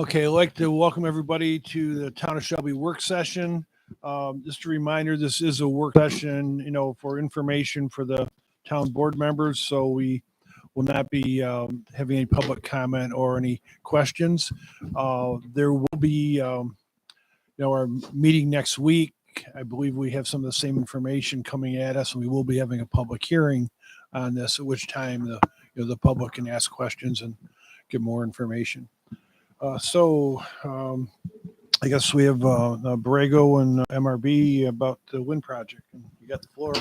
Okay, I'd like to welcome everybody to the Town of Shelby work session. Just a reminder, this is a work session, for information for the town board members. So we will not be having any public comment or any questions. There will be, our meeting next week. I believe we have some of the same information coming at us, and we will be having a public hearing on this, at which time the public can ask questions and get more information. I guess we have Borrego and MRB about the wind project. And you got the floor.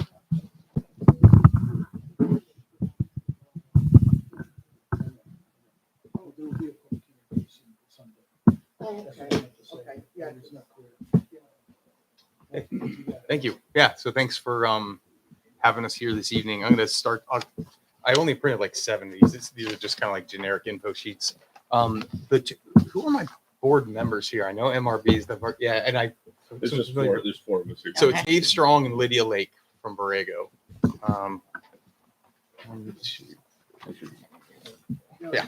Thank you. Yeah, so thanks for having us here this evening. I'm going to start. I only printed like 7 of these. These are just kind of like generic info sheets. Who are my board members here? I know MRB is and there's 4 of us here. So it's Dave Strong and Lydia Lake from Borrego. Yeah.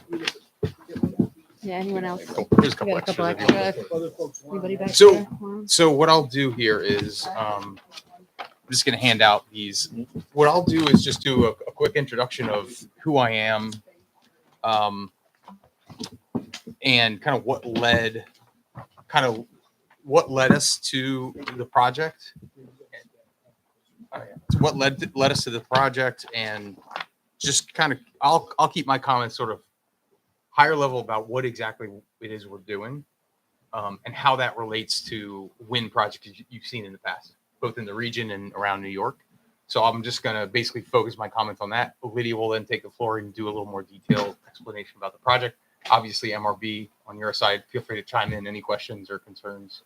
Yeah, anyone else? Cool. There's a couple extras. Anybody back So- there? So what I'll do here is I'm just going to hand out these. What I'll do is just do a quick introduction of who I am, and kind of what led us to the project. So what led us to the project, and just kind of I'll keep my comments sort of higher level about what exactly it is we're doing, and how that relates to wind projects you've seen in the past, both in the region and around New York. So I'm just going to basically focus my comments on that. Lydia will then take the floor and do a little more detailed explanation about the project. Obviously, MRB on your side, feel free to chime in any questions or concerns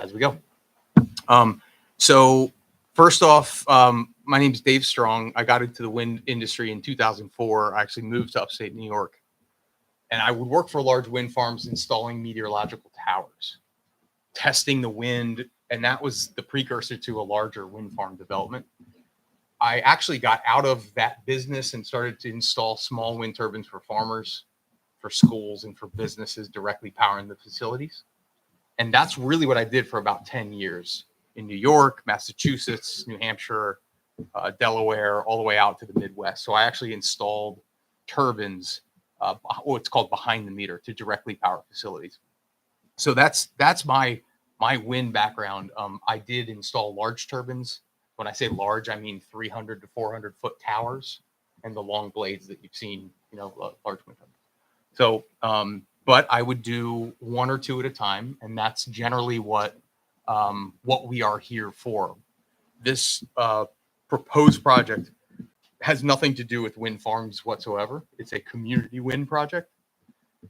as we go. So first off, my name is Dave Strong. I got into the wind industry in 2004. I actually moved to upstate New York, and I would work for large wind farms installing meteorological towers, testing the wind, and that was the precursor to a larger wind farm development. I actually got out of that business and started to install small wind turbines for farmers, for schools, and for businesses directly powering the facilities. And that's really what I did for about 10 years in New York, Massachusetts, New Hampshire, Delaware, all the way out to the Midwest. So I actually installed turbines, what's called behind the meter, to directly power facilities. So that's my wind background. I did install large turbines. When I say large, I mean 300 to 400 foot towers and the long blades that you've seen, large wind turbines. So, but I would do 1 or 2 at a time, and that's generally what we are here for. This proposed project has nothing to do with wind farms whatsoever. It's a community wind project,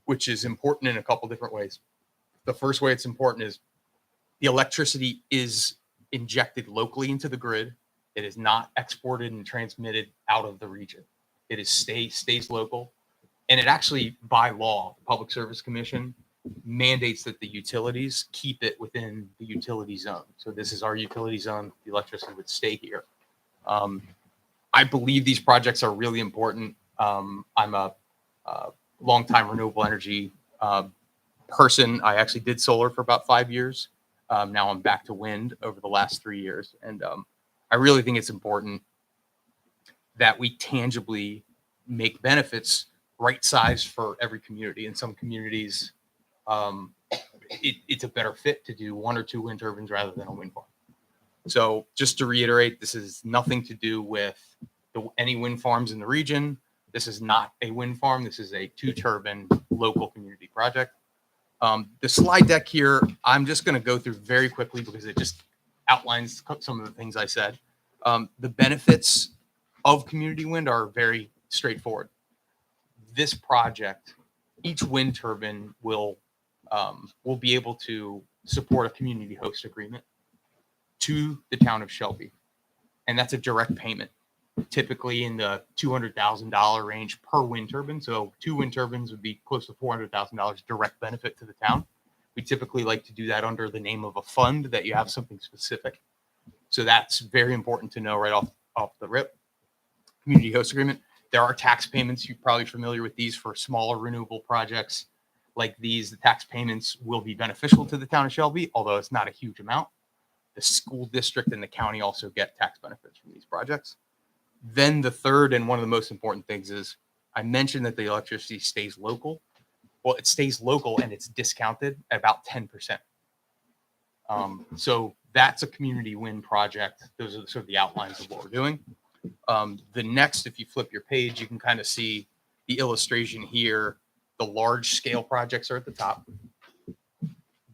which is important in a couple different ways. The first way it's important is the electricity is injected locally into the grid. It is not exported and transmitted out of the region. It is stays local. And it actually, by law, the Public Service Commission mandates that the utilities keep it within the utility zone. So this is our utility zone. The electricity would stay here. I believe these projects are really important. I'm a longtime renewable energy person. I actually did solar for about 5 years. Now I'm back to wind over the last 3 years. And I really think it's important that we tangibly make benefits right size for every community. In some communities, it's a better fit to do 1 or 2 wind turbines rather than a wind farm. So just to reiterate, this is nothing to do with any wind farms in the region. This is not a wind farm. This is a 2-turbine local community project. The slide deck here, I'm just going to go through very quickly because it just outlines some of the things I said. The benefits of community wind are very straightforward. This project, each wind turbine will be able to support a community host agreement to the town of Shelby. And that's a direct payment, typically in the $200,000 range per wind turbine. So 2 wind turbines would be close to $400,000 direct benefit to the town. We typically like to do that under the name of a fund that you have something specific. So that's very important to know right off the rip. Community host agreement. There are tax payments. You're probably familiar with these for smaller renewable projects. like these, the tax payments will be beneficial to the town of Shelby, although it's not a huge amount. The school district and the county also get tax benefits from these projects. Then the third and one of the most important things is I mentioned that the electricity stays local. Well, it stays local and it's discounted at about 10%. So that's a community win project. Those are sort of the outlines of what we're doing. The next, if you flip your page, you can kind of see the illustration here. The large scale projects are at the top.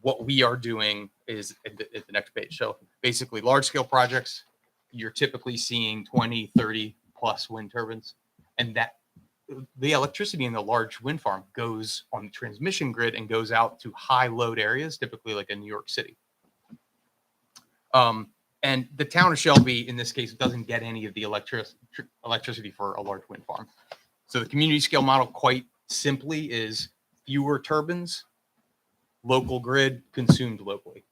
What we are doing is at the next page. So basically large scale projects, you're typically seeing 20, 30 plus wind turbines, and that the electricity in the large wind farm goes on the transmission grid and goes out to high load areas, typically like in New York City. And the town of Shelby, in this case, doesn't get any of the electricity for a large wind farm. So the community scale model, quite simply, is fewer turbines, local grid, consumed locally.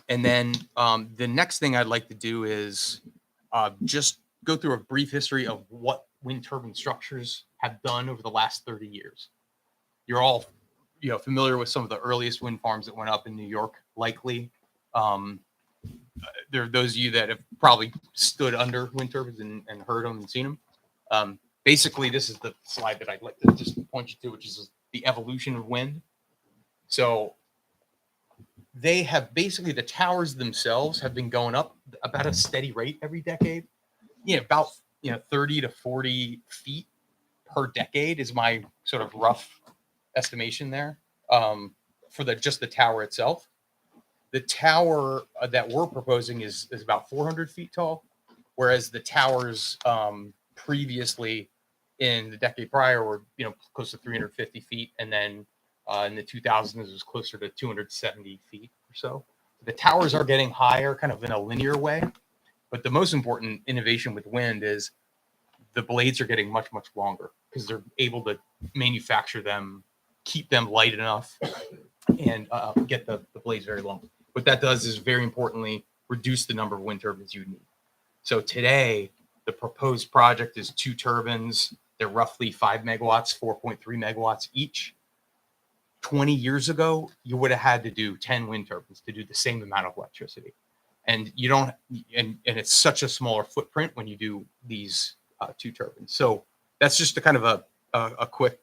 And then the next thing I'd like to do is just go through a brief history of what wind turbine structures have done over the last 30 years. You're all familiar with some of the earliest wind farms that went up in New York, likely. There are those of you that have probably stood under wind turbines and heard them and seen them. Basically, this is the slide that I'd like to just point you to, which is the evolution of wind. So they have basically, the towers themselves have been going up about a steady rate every decade. About 30 to 40 feet per decade is my sort of rough estimation there for just the tower itself. The tower that we're proposing is about 400 feet tall, whereas the towers previously in the decade prior were close to 350 feet, and then in the 2000s it was closer to 270 feet or so. The towers are getting higher, kind of in a linear way, but the most important innovation with wind is the blades are getting much longer because they're able to manufacture them, keep them light enough, and get the blades very long. What that does is, very importantly, reduce the number of wind turbines you need. So today, the proposed project is 2 turbines. They're roughly 5 megawatts, 4.3 megawatts each. 20 years ago, you would have had to do 10 wind turbines to do the same amount of electricity. And you don't, and it's such a smaller footprint when you do these 2 turbines. So that's just a kind of a quick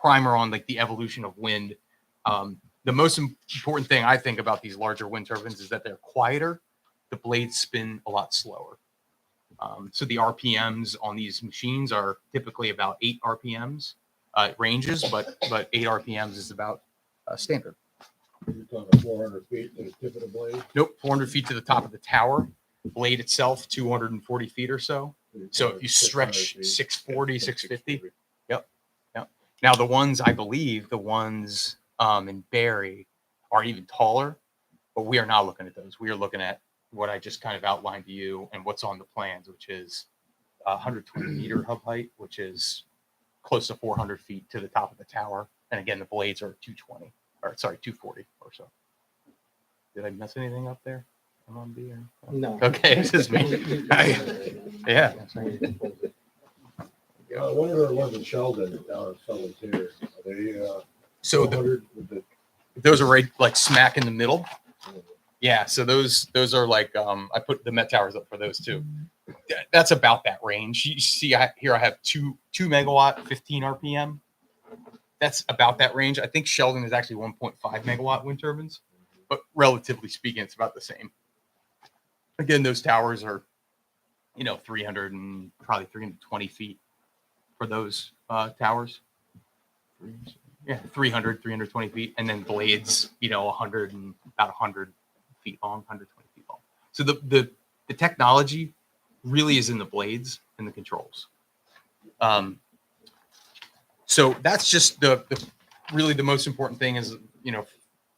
primer on like the evolution of wind. The most important thing I think about these larger wind turbines is that they're quieter. The blades spin a lot slower. So the RPMs on these machines are typically about 8 RPMs ranges, but 8 RPMs is about standard. You're talking 400 feet to the tip of the blade? Nope, 400 feet to the top of the tower. Blade itself, 240 feet or so. So if you stretch 640, 650. Yep. Now the ones, I believe, in Barry are even taller, but we are not looking at those. We are looking at what I just kind of outlined to you and what's on the plans, which is 120 meter hub height, which is close to 400 feet to the top of the tower. And again, the blades are 240 or so. Did I miss anything up there? No. Okay, it's just me. Yeah. One of the ones in Sheldon, down in Sheldon's here, are they So 400 with the those are right like smack in the middle. Yeah, so those are like I put the Met Towers up for those too. That's about that range. You see here I have 2 megawatt, 15 RPM. That's about that range. I think Sheldon is actually 1.5 megawatt wind turbines, but relatively speaking, it's about the same. Again, those towers are 300 and probably 320 feet for those towers. Yeah, 320 feet, and then blades, 100 and about 100 feet long, 120 feet long. So the technology really is in the blades and the controls. So that's just the really the most important thing is,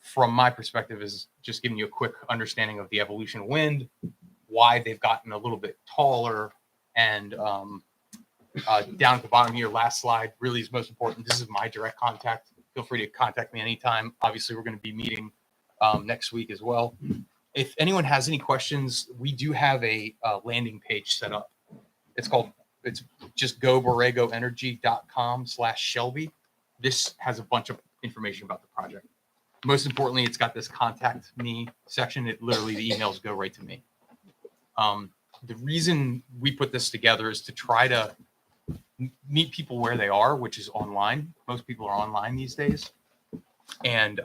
from my perspective, is just giving you a quick understanding of the evolution of wind, why they've gotten a little bit taller, and down at the bottom here, last slide, really is most important. This is my direct contact. Feel free to contact me anytime. Obviously, we're going to be meeting next week as well. If anyone has any questions, we do have a landing page set up. It's just goborregoenergy.com/Shelby. this has a bunch of information about the project. Most importantly, it's got this contact me section. It literally, the emails go right to me. The reason we put this together is to try to meet people where they are, which is online. Most people are online these days. And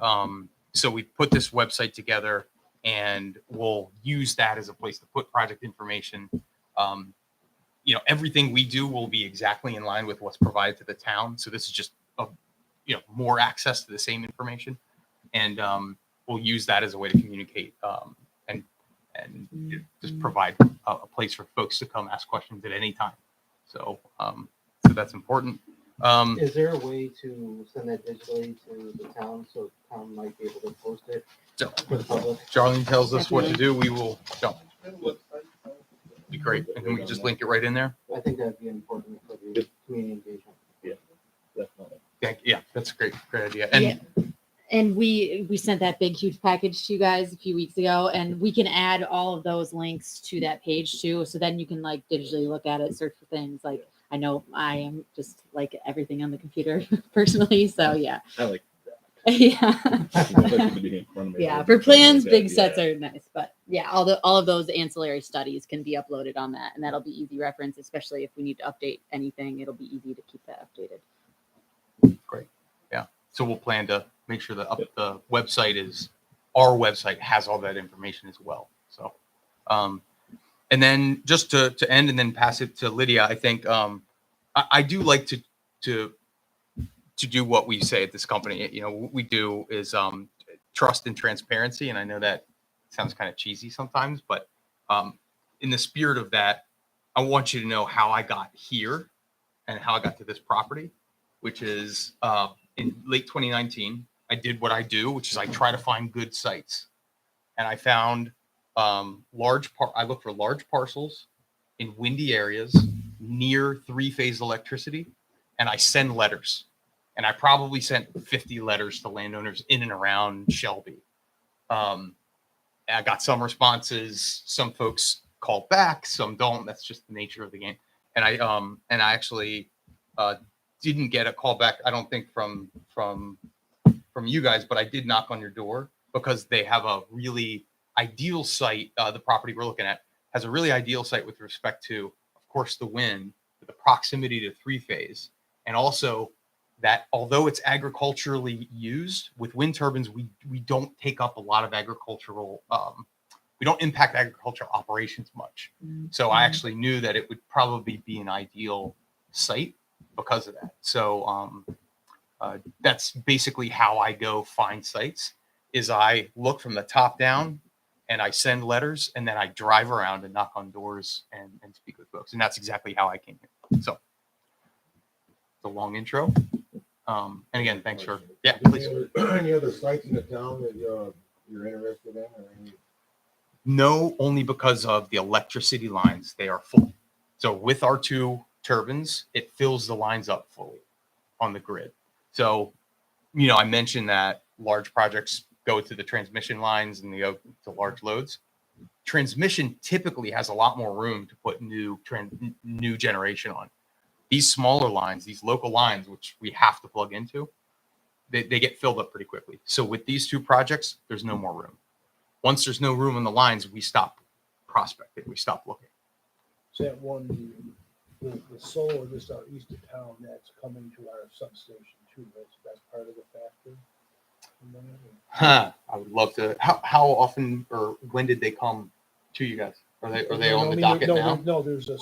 so we put this website together, and we'll use that as a place to put project information. Everything we do will be exactly in line with what's provided to the town. So this is just more access to the same information, and we'll use that as a way to communicate and just provide a place for folks to come ask questions at any time. So that's important. Is there a way to send that digitally to the town so the town might be able to post it So for the public? Charlene tells us what to do. We will jump. Be great, and then we can just link it right in there. I think that'd be important for the community engagement. Yeah, that's a great idea. Yeah. And we sent that big, huge package to you guys a few weeks ago, and we can add all of those links to that page too. So then you can like digitally look at it, search for things. Like I know I am just like everything on the computer personally. So yeah. I like Yeah. that. Yeah. For plans, big sets are nice, but yeah, all of those ancillary studies can be uploaded on that, and that'll be easy reference, especially if we need to update anything. It'll be easy to keep that updated. Great. Yeah. So we'll plan to make sure that the website our website has all that information as well. So, and then just to end and then pass it to Lydia, I think I do like to do what we say at this company. What we do is trust and transparency. And I know that sounds kind of cheesy sometimes, but in the spirit of that, I want you to know how I got here and how I got to this property, which is in late 2019, I did what I do, which is I try to find good sites. And I found I look for large parcels in windy areas near 3-phase electricity, and I send letters. And I probably sent 50 letters to landowners in and around Shelby. I got some responses. Some folks called back, some don't. That's just the nature of the game. And I actually didn't get a call back, I don't think from you guys, but I did knock on your door because they have a really ideal site. The property we're looking at has a really ideal site with respect to, of course, the wind, the proximity to 3-phase, and also that although it's agriculturally used with wind turbines, we don't take up a lot of agricultural, we don't impact agricultural operations much. So I actually knew that it would probably be an ideal site because of that. So that's basically how I go find sites, is I look from the top down and I send letters, and then I drive around and knock on doors and speak with folks. And that's exactly how I came here. So it's a long intro. And again, thanks for, yeah, please. Any other sites in the town that you're interested in? Or any? No, only because of the electricity lines. They are full. So with our 2 turbines, it fills the lines up fully on the grid. So, I mentioned that large projects go to the transmission lines and they go to large loads. Transmission typically has a lot more room to put new generation on. These smaller lines, these local lines, which we have to plug into, they get filled up pretty quickly. So with these 2 projects, there's no more room. Once there's no room on the lines, we stop prospecting, we stop looking. Is that one, the solar just out east of town that's coming to our substation too? That's part of the factor. I would love to. How often or when did they come to you guys? Are they on the docket now? No, there's a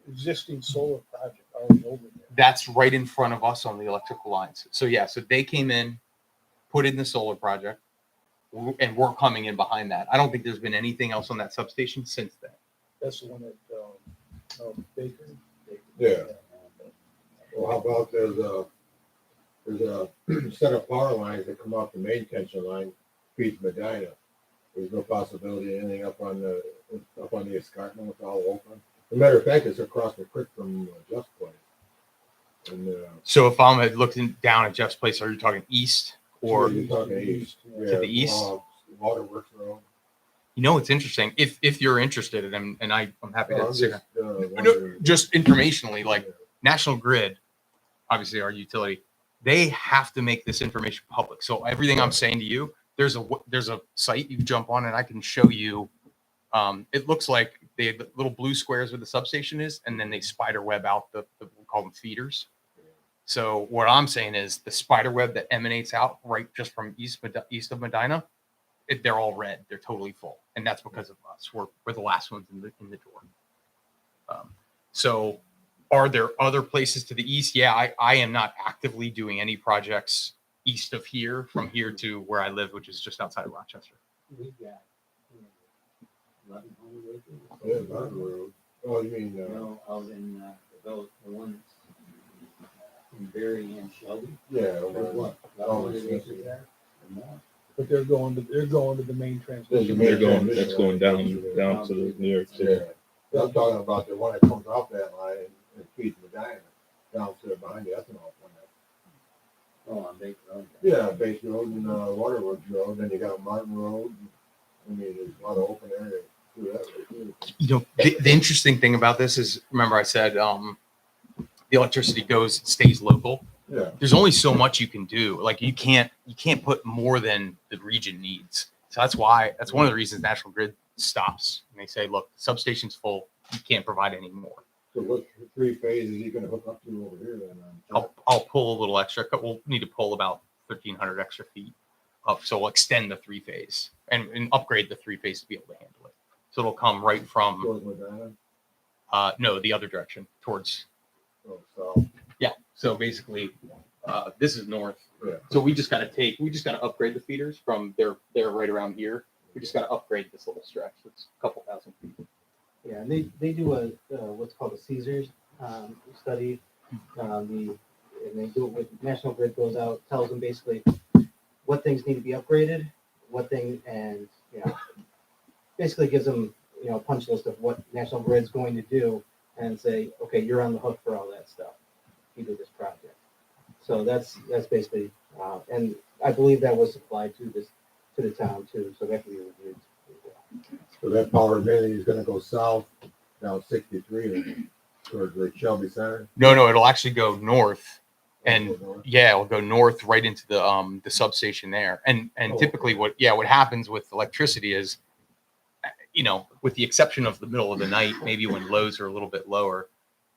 existing solar project already over there. That's right in front of us on the electrical lines. So yeah, so they came in, put in the solar project, and we're coming in behind that. I don't think there's been anything else on that substation since then. That's the one that Baker. Yeah. Well, how about there's a set of power lines that come off the main tension line, feeds Medina. There's no possibility of anything up on the escarpment. It's all open. As a matter of fact, it's across the creek from Jeff's place. And, So if I'm looking down at Jeff's place, are you talking east or you're talking east? to the east? Waterworks Road. It's interesting. If you're interested in them, and I'm happy Well, to I'm say just, just informationally, like National Grid, obviously our utility, they have to make this information public. So everything I'm saying to you, there's a site you jump on and I can show you. It looks like they have the little blue squares where the substation is, and then they spider web out the we call them feeders. So what I'm saying is the spider web that emanates out right just from east of Medina, they're all red. They're totally full, and that's because of us. We're the last ones in the door. So are there other places to the east? Yeah, I am not actively doing any projects east of here, from here to where I live, which is just outside of Rochester. We've got 1,100 acres. Yeah, Martin Road. Oh, you mean, No, out in the one in Berry and Shelby. yeah, There's over what? Oh, 1,100 it's- acres there or more. But they're going to the main transmission. They're going, that's going down to the New York City. Yeah, I'm talking about the one that comes off that line and feeds Medina down to behind the ethanol plant. Oh, on Baker Road. Yeah, Base Road and Waterworks Road, then you got Martin Road. I mean, there's a lot of open area through that way too. You know, the interesting thing about this is, remember I said the electricity stays local. Yeah, There's only so much you can do. Like you can't put more than the region needs. So that's one of the reasons National Grid stops. And they say, look, the substation's full. You can't provide any more. so what 3 phases are you gonna hook up to over here then? I'll pull a little extra. We'll need to pull about 1,300 extra feet up. So we'll extend the 3-phase and upgrade the 3-phase to be able to handle it. So it'll come right from, Towards Medina, no, the other direction towards, so, yeah. So basically, this is north. yeah. So we just got to upgrade the feeders from they're right around here. We just got to upgrade this little stretch. It's a couple thousand feet. Yeah, and they do a what's called a Caesars study. And they do it with National Grid goes out, tells them basically what things need to be upgraded, and basically gives them a punch list of what National Grid's going to do, and say, okay, you're on the hook for all that stuff. You do this project. So that's basically, and I believe that was supplied to the town too, so that can be reviewed. So that power mainly is gonna go south down 63 and towards the Shelby Center. No, it'll actually go north, and Go north. yeah, it'll go north right into the substation there. And Oh, typically, what happens with electricity is, with the exception of the middle of the night, maybe when loads are a little bit lower,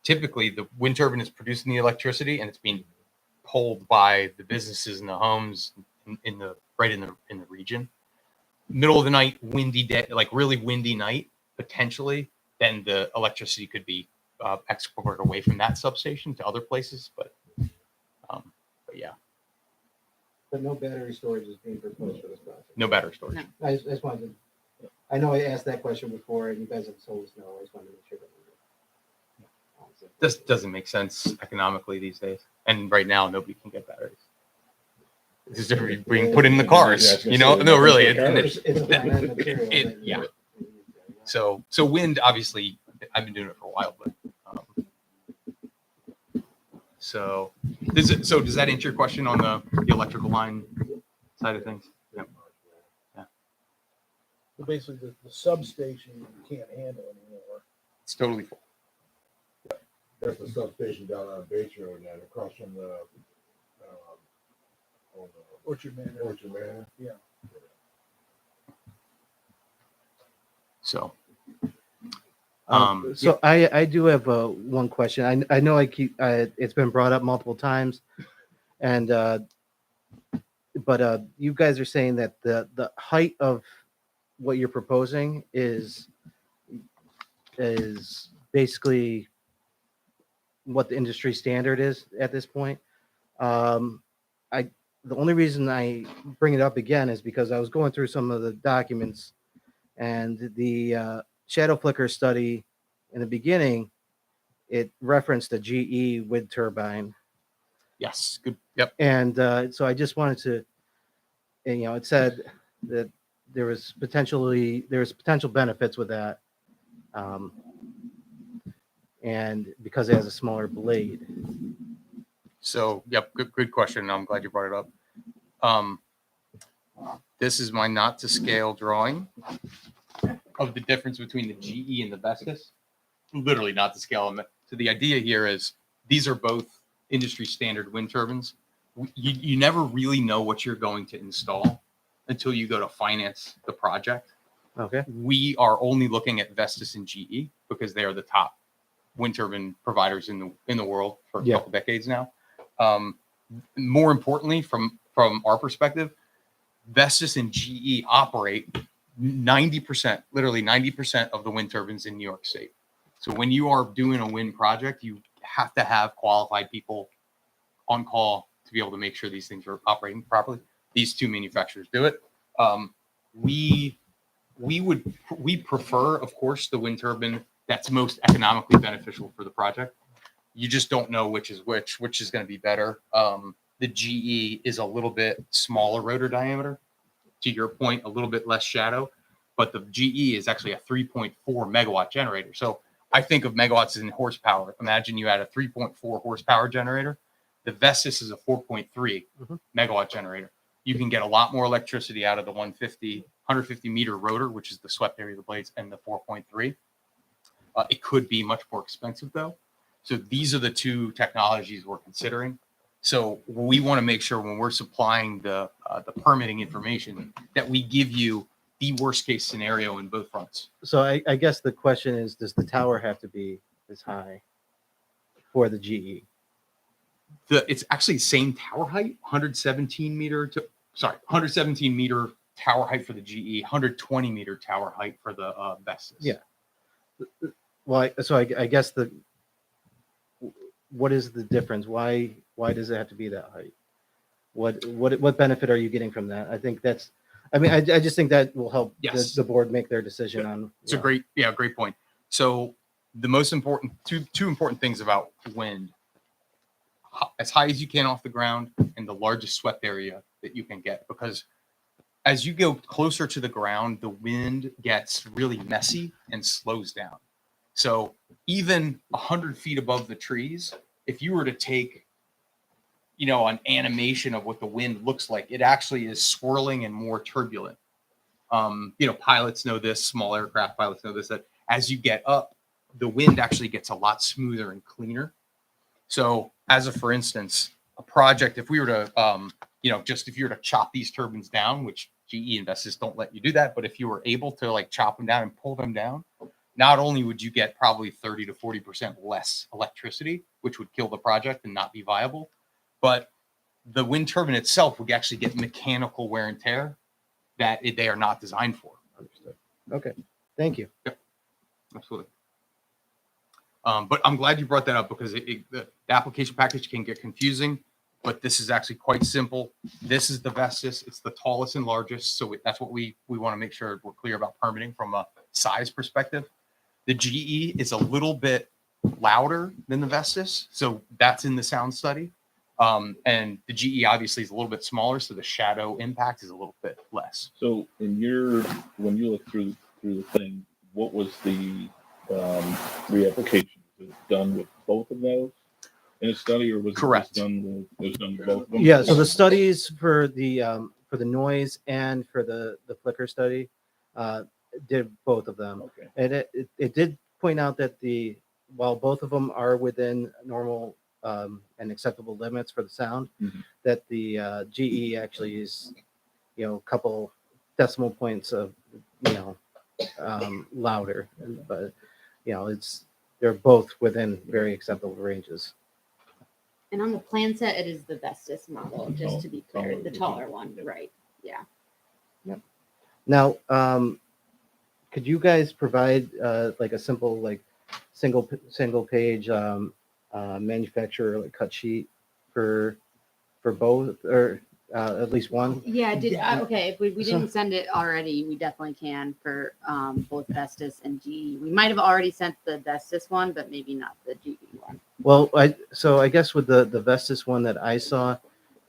typically the wind turbine is producing the electricity and it's being pulled by the businesses and the homes in the region. Middle of the night, windy day, like really windy night, potentially, then the electricity could be exported away from that substation to other places. But yeah, But no battery storage is being proposed for this project. no battery storage. No. I just wanted to, I know I asked that question before, and you guys have told us no. I just wanted to make sure that we were. This doesn't make sense economically these days. And right now, nobody can get batteries. This is different being put in the cars, No, really. It's a finite material. Yeah. So wind, obviously, I've been doing it for a while, but so does that answer your question on the electrical line side of things? Yeah. So basically, the substation you can't handle anymore. It's totally full. There's a substation down on Bates Road and across from the Orchard Manor. Orchard Manor. Yeah. So, So I do have one question. I know I keep it's been brought up multiple times, and but you guys are saying that the height of what you're proposing is basically what the industry standard is at this point. The only reason I bring it up again is because I was going through some of the documents, and the shadow flicker study in the beginning, it referenced a GE wind turbine. yes, good. Yep. And so I just wanted to, it said that there was potential benefits with that. And because it has a smaller blade. So, yep, good question. I'm glad you brought it up. This is my not to scale drawing of the difference between the GE and the Vestas. Literally not to scale them. So the idea here is these are both industry standard wind turbines. you never really know what you're going to install until you go to finance the project. Okay. We are only looking at Vestas and GE because they are the top wind turbine providers in the world for a Yeah. couple decades now. More importantly, from our perspective, Vestas and GE operate 90%, literally 90% of the wind turbines in New York State. So when you are doing a wind project, you have to have qualified people on call to be able to make sure these things are operating properly. These two manufacturers do it. We prefer, of course, the wind turbine that's most economically beneficial for the project. You just don't know which is going to be better. The GE is a little bit smaller rotor diameter. To your point, a little bit less shadow, but the GE is actually a 3.4 megawatt generator. So I think of megawatts in horsepower. Imagine you had a 3.4 horsepower generator. The Vestas is a 4.3 megawatt generator. You can get a lot more electricity out of the 150 meter rotor, which is the swept area of the blades, and the 4.3. It could be much more expensive though. So these are the two technologies we're considering. So we want to make sure when we're supplying the permitting information that we give you the worst case scenario in both fronts. So I guess the question is, does the tower have to be this high for the GE? It's actually the same tower height, 117 meter tower height for the GE, 120 meter tower height for the Vestas. Yeah. Well, I guess what is the difference? Why does it have to be that height? What benefit are you getting from that? I think I just think that will help Yes. the board make their decision on. It's a great point. So the most important, two important things about wind: as high as you can off the ground and the largest swept area that you can get, because as you go closer to the ground, the wind gets really messy and slows down. So even 100 feet above the trees, if you were to take, an animation of what the wind looks like, it actually is swirling and more turbulent. Pilots know this, small aircraft pilots know this, that as you get up, the wind actually gets a lot smoother and cleaner. So for instance, a project, if we were to, if you were to chop these turbines down, which GE and Vestas don't let you do that, but if you were able to chop them down and pull them down, not only would you get probably 30 to 40% less electricity, which would kill the project and not be viable, but the wind turbine itself would actually get mechanical wear and tear that they are not designed for. Understood. Okay. Thank you. Yep. Absolutely. But I'm glad you brought that up because the application package can get confusing, but this is actually quite simple. This is the Vestas. It's the tallest and largest. So that's what we want to make sure we're clear about permitting from a size perspective. The GE is a little bit louder than the Vestas. So that's in the sound study. And the GE obviously is a little bit smaller. So the shadow impact is a little bit less. So when you look through the thing, what was the reapplication? Was it done with both of those in a study, or was Correct. It done with both of them? Yeah. So the studies for the noise and for the flicker study did both of them. Okay. And it did point out that while both of them are within normal and acceptable limits for the sound, that the GE actually is, a couple decimal points of, louder, but they're both within very acceptable ranges. And on the plan set, it is the Vestas model, just to be clear, the taller one, right? Yeah. Now, could you guys provide a simple single page manufacturer cut sheet for both, or at least one? Yeah, okay, if we didn't send it already, we definitely can for both Vestas and GE. We might have already sent the Vestas one, but maybe not the GE one. Well, I guess with the Vestas one that I saw,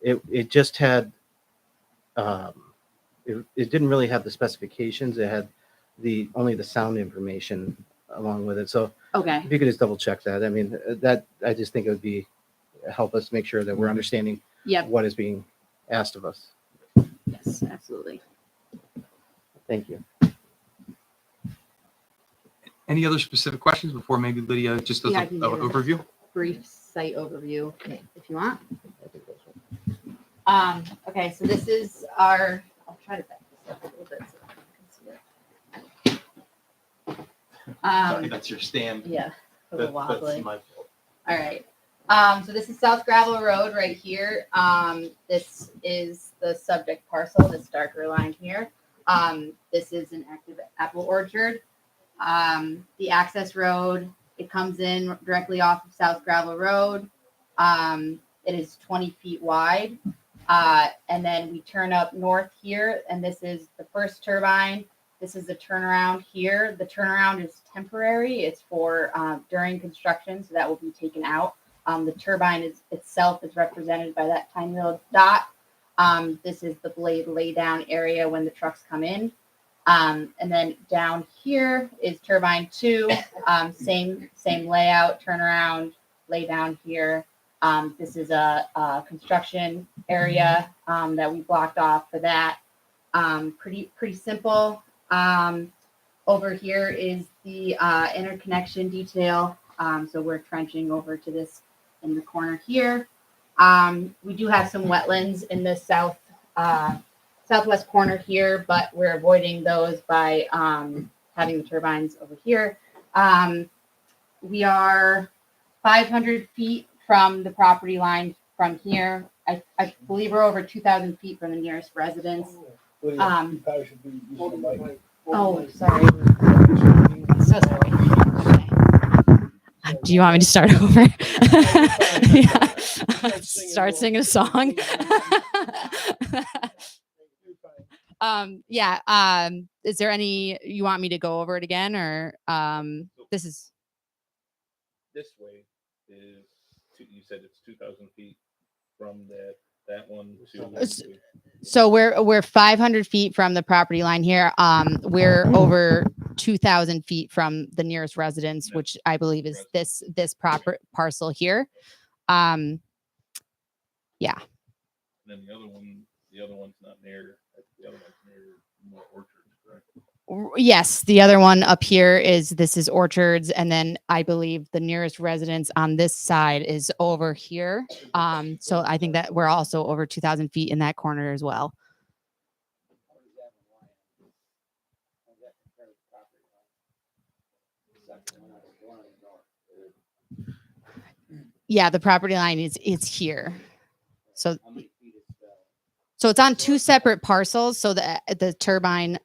it just had it didn't really have the specifications. It had only the sound information along with it. So Okay, if you could just double check that. I mean, that I just think it would help us make sure that we're understanding yep, what is being asked of us. yes, absolutely. Thank you. Any other specific questions before maybe Lydia just does Yeah, I an can do it. overview? Brief site overview if you want. Okay, so this is our, I'll try to back this up a little bit so you can see it. Sorry, that's your stand. Yeah, a little That's wobbly. my fault. All right. So this is South Gravel Road right here. This is the subject parcel, this darker line here. This is an active apple orchard. The access road, it comes in directly off of South Gravel Road. It is 20 feet wide. And then we turn up north here, and this is the first turbine. This is the turnaround here. The turnaround is temporary. It's for during construction, so that will be taken out. The turbine itself is represented by that tiny little dot. This is the blade laydown area when the trucks come in. And then down here is turbine 2. Same layout, turnaround, lay down here. This is a construction area that we blocked off for that. Pretty simple. Over here is the interconnection detail. So we're trenching over to this in the corner here. We do have some wetlands in the southwest corner here, but we're avoiding those by having the turbines over here. We are 500 feet from the property line from here. I believe we're over 2,000 feet from the nearest residence. Well, yeah, you probably should be using the mic. Oh, sorry. So sorry. Okay. Do you want me to start over? Yeah. Start singing a song. Is there any you want me to go over it again, or this is This way is, you said it's 2,000 feet from that one to. so we're 500 feet from the property line here. We're over 2,000 feet from the nearest residence, which I believe is this proper parcel here. Yeah. And then the other one's not near. The other one's near more orchards, correct? Yes, the other one up here this is orchards, and then I believe the nearest residence on this side is over here. So I think that we're also over 2,000 feet in that corner as well. Yeah, the property line is here. So it's on two separate parcels. So the turbine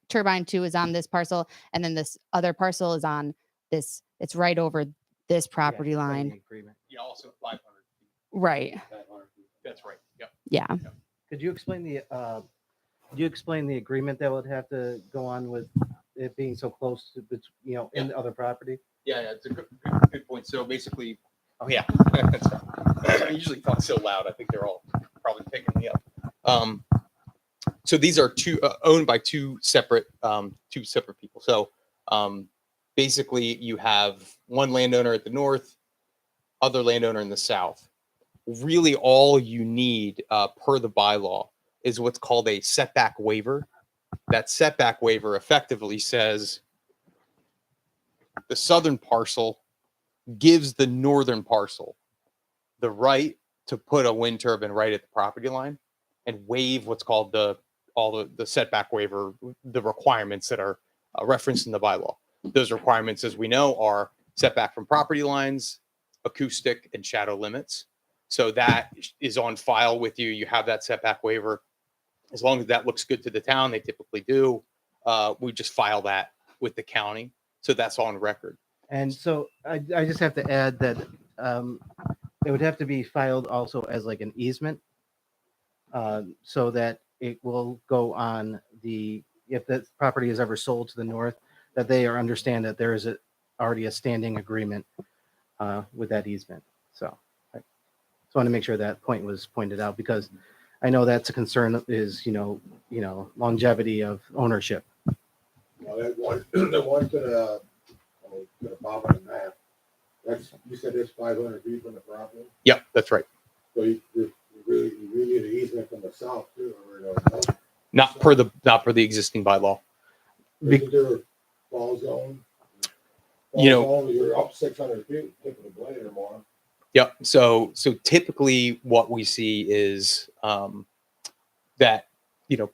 turbine 2 is on this parcel, and then this other parcel is on this. It's right over this property line. Yeah, also 500 feet. Right. That's right. Yep. Yeah. Could you explain the agreement that would have to go on with it being so close to, in the other property? Yeah, it's a good point. So basically, oh yeah, I usually talk so loud. I think they're all probably picking me up. So these are owned by two separate people. So basically, you have one landowner at the north, other landowner in the south. Really, all you need per the bylaw is what's called a setback waiver. That setback waiver effectively says the southern parcel gives the northern parcel the right to put a wind turbine right at the property line and waive what's called the setback waiver, the requirements that are referenced in the bylaw. Those requirements, as we know, are setback from property lines, acoustic, and shadow limits. So that is on file with you. You have that setback waiver. As long as that looks good to the town, they typically do. We just file that with the county. So that's on record. And so I just have to add that it would have to be filed also as like an easement, so that it will go on if the property is ever sold to the north, that they understand that there is already a standing agreement with that easement. So I just want to make sure that point was pointed out, because I know that's a concern is, longevity of ownership. That one, the one to the bottom of the map, you said it's 500 feet from the property? Yep, that's right. So you really need an easement from the south too, or no? Not per the existing bylaw. Isn't there a fall zone? You're You're up 600 feet, tip of the blade or more. Yep. So typically what we see is that, you know,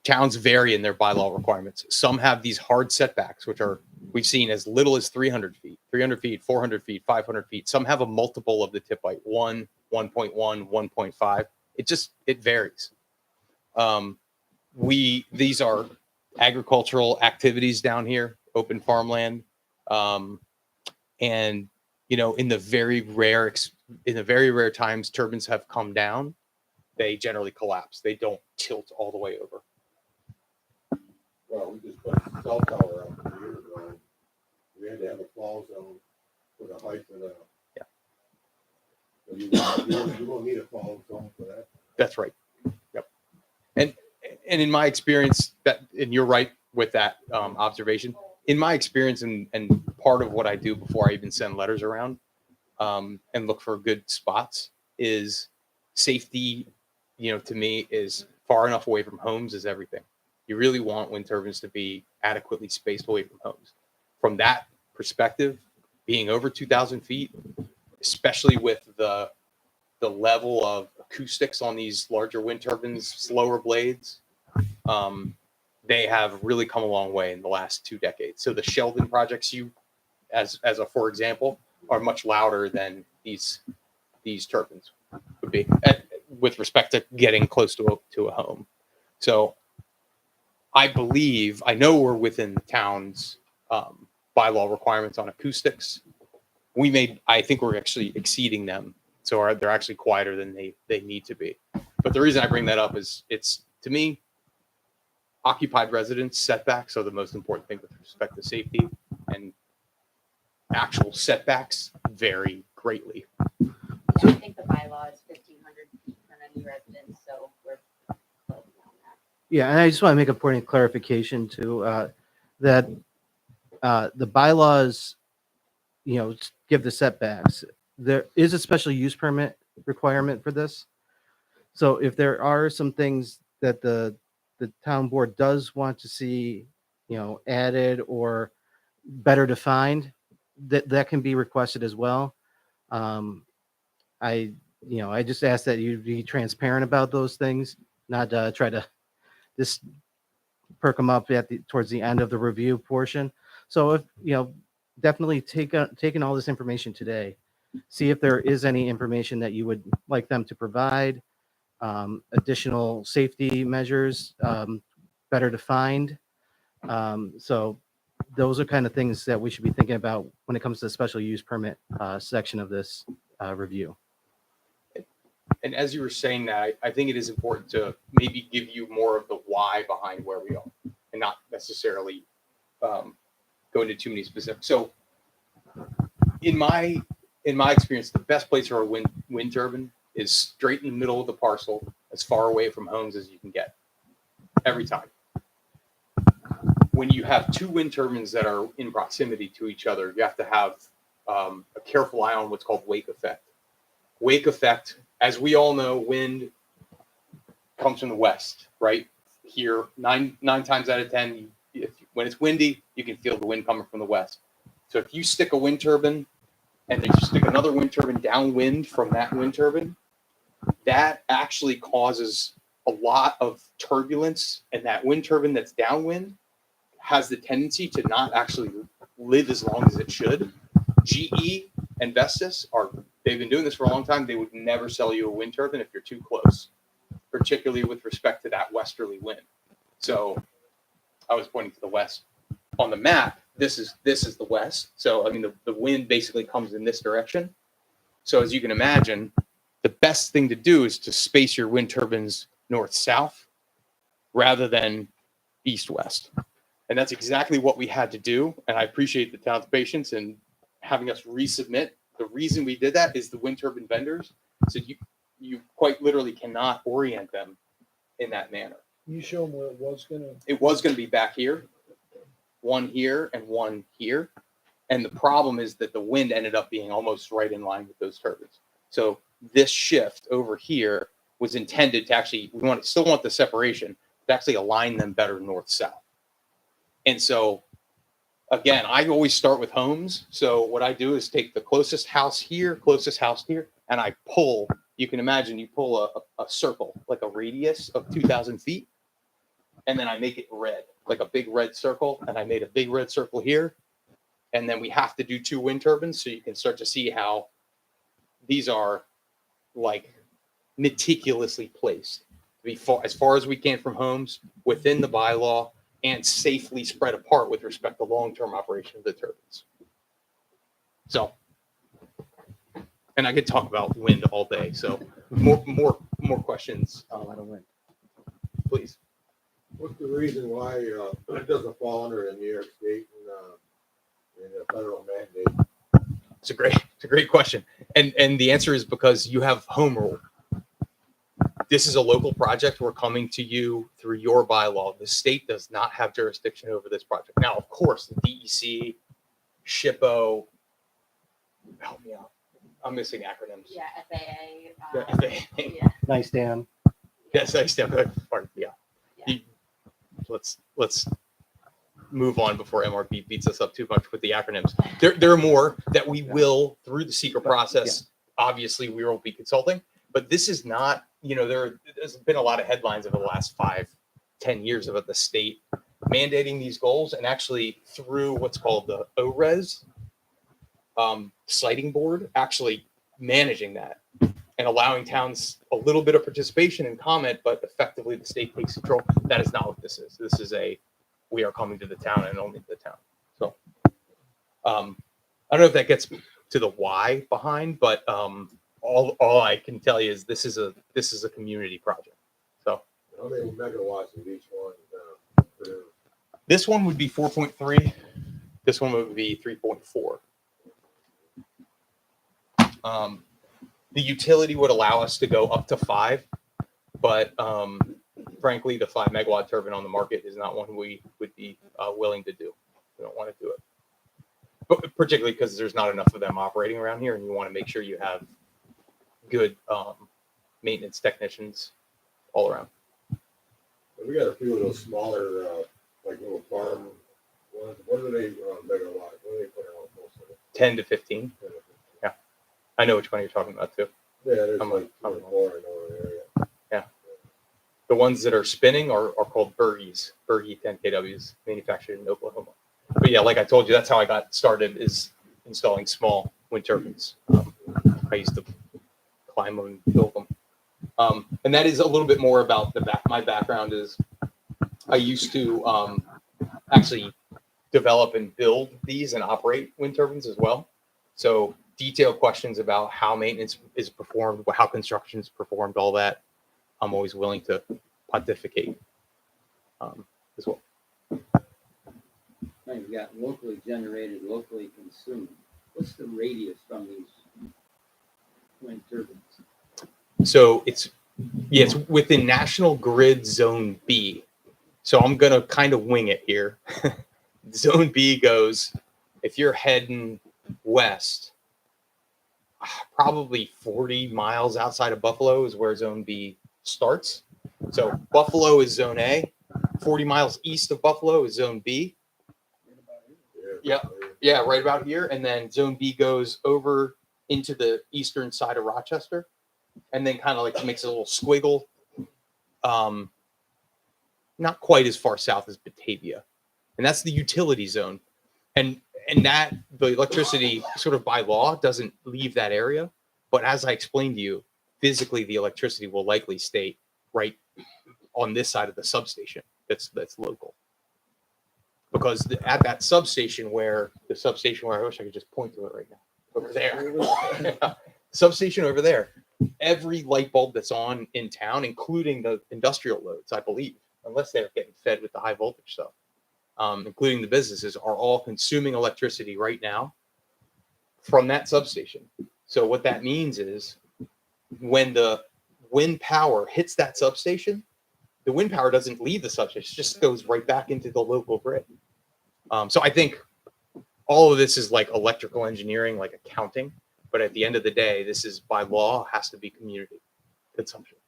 towns vary in their bylaw requirements. Some have these hard setbacks, which are we've seen as little as 300 feet, 400 feet, 500 feet. Some have a multiple of the tip height, 1, 1.1, 1.5. It varies. These are agricultural activities down here, open farmland. And, you know, in the very rare times turbines have come down, they generally collapse. They don't tilt all the way over. Well, we just put a cell tower up a year ago. We had to have a fall zone for the height of the. Yeah. So you won't need a fall zone for that. That's right. Yep. And in my experience, and you're right with that observation. In my experience, and part of what I do before I even send letters around and look for good spots is safety. You know, to me, is far enough away from homes is everything. You really want wind turbines to be adequately spaced away from homes. From that perspective, being over 2,000 feet, especially with the level of acoustics on these larger wind turbines, slower blades, they have really come a long way in the last 2 decades. So the Sheldon projects, as a for example, are much louder than these turbines would be with respect to getting close to a home. So I know we're within the town's bylaw requirements on acoustics. I think we're actually exceeding them. So they're actually quieter than they need to be. But the reason I bring that up is to me, occupied residence setbacks are the most important thing with respect to safety, and actual setbacks vary greatly. I think the bylaw is 1,500 feet from any residence, so we're close on that. Yeah, and I just want to make a point of clarification too, that the bylaws, you know, give the setbacks. There is a special use permit requirement for this. So if there are some things that the town board does want to see, you know, added or better defined, that can be requested as well. I just ask that you be transparent about those things, not try to just perk them up towards the end of the review portion. So if, you know, definitely taking all this information today, see if there is any information that you would like them to provide, additional safety measures, better defined. So those are kind of things that we should be thinking about when it comes to the special use permit section of this review. And as you were saying that, I think it is important to maybe give you more of the why behind where we are, and not necessarily go into too many specifics. So, in my experience, the best place for a wind turbine is straight in the middle of the parcel, as far away from homes as you can get. Every time. When you have 2 wind turbines that are in proximity to each other, you have to have a careful eye on what's called wake effect. Wake effect, as we all know, wind comes from the west, right? Here, nine times out of 10, when it's windy, you can feel the wind coming from the west. So if you stick a wind turbine and then you stick another wind turbine downwind from that wind turbine, that actually causes a lot of turbulence, and that wind turbine that's downwind has the tendency to not actually live as long as it should. GE and Vestas they've been doing this for a long time. They would never sell you a wind turbine if you're too close, particularly with respect to that westerly wind. So I was pointing to the west. On the map, this is the west. So I mean the wind basically comes in this direction. So as you can imagine, the best thing to do is to space your wind turbines north-south rather than east-west. And that's exactly what we had to do. And I appreciate the town's patience in having us resubmit. The reason we did that is the wind turbine vendors said you quite literally cannot orient them in that manner. You show them where it was gonna. It was going to be back here, one here and one here. And the problem is that the wind ended up being almost right in line with those turbines. So this shift over here was intended to actually, still want the separation, to actually align them better north-south. And so again, I always start with homes. So what I do is take the closest house here, and I pull. You can imagine you pull a circle, like a radius of 2,000 feet, and then I make it red, like a big red circle. And I made a big red circle here. And then we have to do 2 wind turbines, so you can start to see how these are like meticulously placed to be as far as we can from homes within the bylaw and safely spread apart with respect to long-term operation of the turbines. So, and I could talk about wind all day. So more questions, please. What's the reason why it doesn't fall under the New York State and the federal mandate? It's a great question. And the answer is because you have home rule. This is a local project. We're coming to you through your bylaw. The state does not have jurisdiction over this project. Now, of course, the DEC, SHPO, help me out. I'm missing acronyms. Yeah, FAA. Yeah, FAA. Yeah. Nice, Dan. Yes, I step pardon. Yeah. Yeah. Let's move on before MRB beats us up too much with the acronyms. There are more that we will through the secret process. Obviously, we will be consulting, but this is not. There's been a lot of headlines over the last 5-10 years about the state mandating these goals, and actually through what's called the ORES siting board, actually managing that and allowing towns a little bit of participation and comment, but effectively the state takes control. That is not what this is. This is we are coming to the town and only to the town. So I don't know if that gets to the why behind, but all I can tell you is this is a community project. So How many megawatts is each one produce? this one would be 4.3. This one would be 3.4. The utility would allow us to go up to 5, but frankly, the 5 megawatt turbine on the market is not one we would be willing to do. We don't want to do it, but particularly because there's not enough of them operating around here, and you want to make sure you have good maintenance technicians all around. We got a few of those smaller, like little farm ones. What are they megawatt? What do they put out most of it? 10 to 15. I know which one you're talking about too. Yeah, there's I'm like a- 2 or 4 in our area. The ones that are spinning are called Bergies, Bergie 10 kWs, manufactured in Oklahoma. But yeah, like I told you, that's how I got started, is installing small wind turbines. I used to climb them and build them. And that is a little bit more about my background is I used to actually develop and build these and operate wind turbines as well. So detailed questions about how maintenance is performed, how construction is performed, all that. I'm always willing to pontificate as well. Now you've got locally generated, locally consumed. What's the radius from these wind turbines? So it's within National Grid Zone B. So I'm gonna kind of wing it here. Zone B goes, if you're heading west, probably 40 miles outside of Buffalo is where Zone B starts. So Buffalo is Zone A. 40 miles east of Buffalo is Zone B. Yeah, right about here. And then Zone B goes over into the eastern side of Rochester, and then kind of like makes a little squiggle. Not quite as far south as Batavia, and that's the utility zone. And that the electricity sort of by law doesn't leave that area, but as I explained to you, physically the electricity will likely stay right on this side of the substation. That's local, because at that substation where I wish I could just point to it right now, over there, substation over there, every light bulb that's on in town, including the industrial loads, I believe, unless they're getting fed with the high voltage stuff, including the businesses, are all consuming electricity right now from that substation. So what that means is when the wind power hits that substation, the wind power doesn't leave the substation, it just goes right back into the local grid. So I think all of this is like electrical engineering, like accounting, but at the end of the day, this is by law has to be community consumption.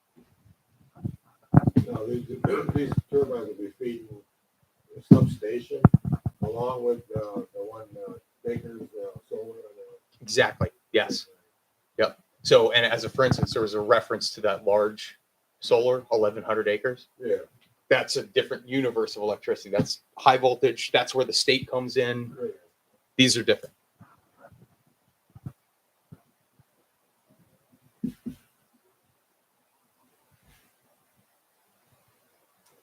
Now, these turbines will be feeding the substation, along with the one Baker's solar. Exactly. Yes. Yep. So, and as a for instance, there was a reference to that large solar, 1,100 acres. Yeah. That's a different universe of electricity. That's high voltage. That's where the state comes in. Yeah. These are different.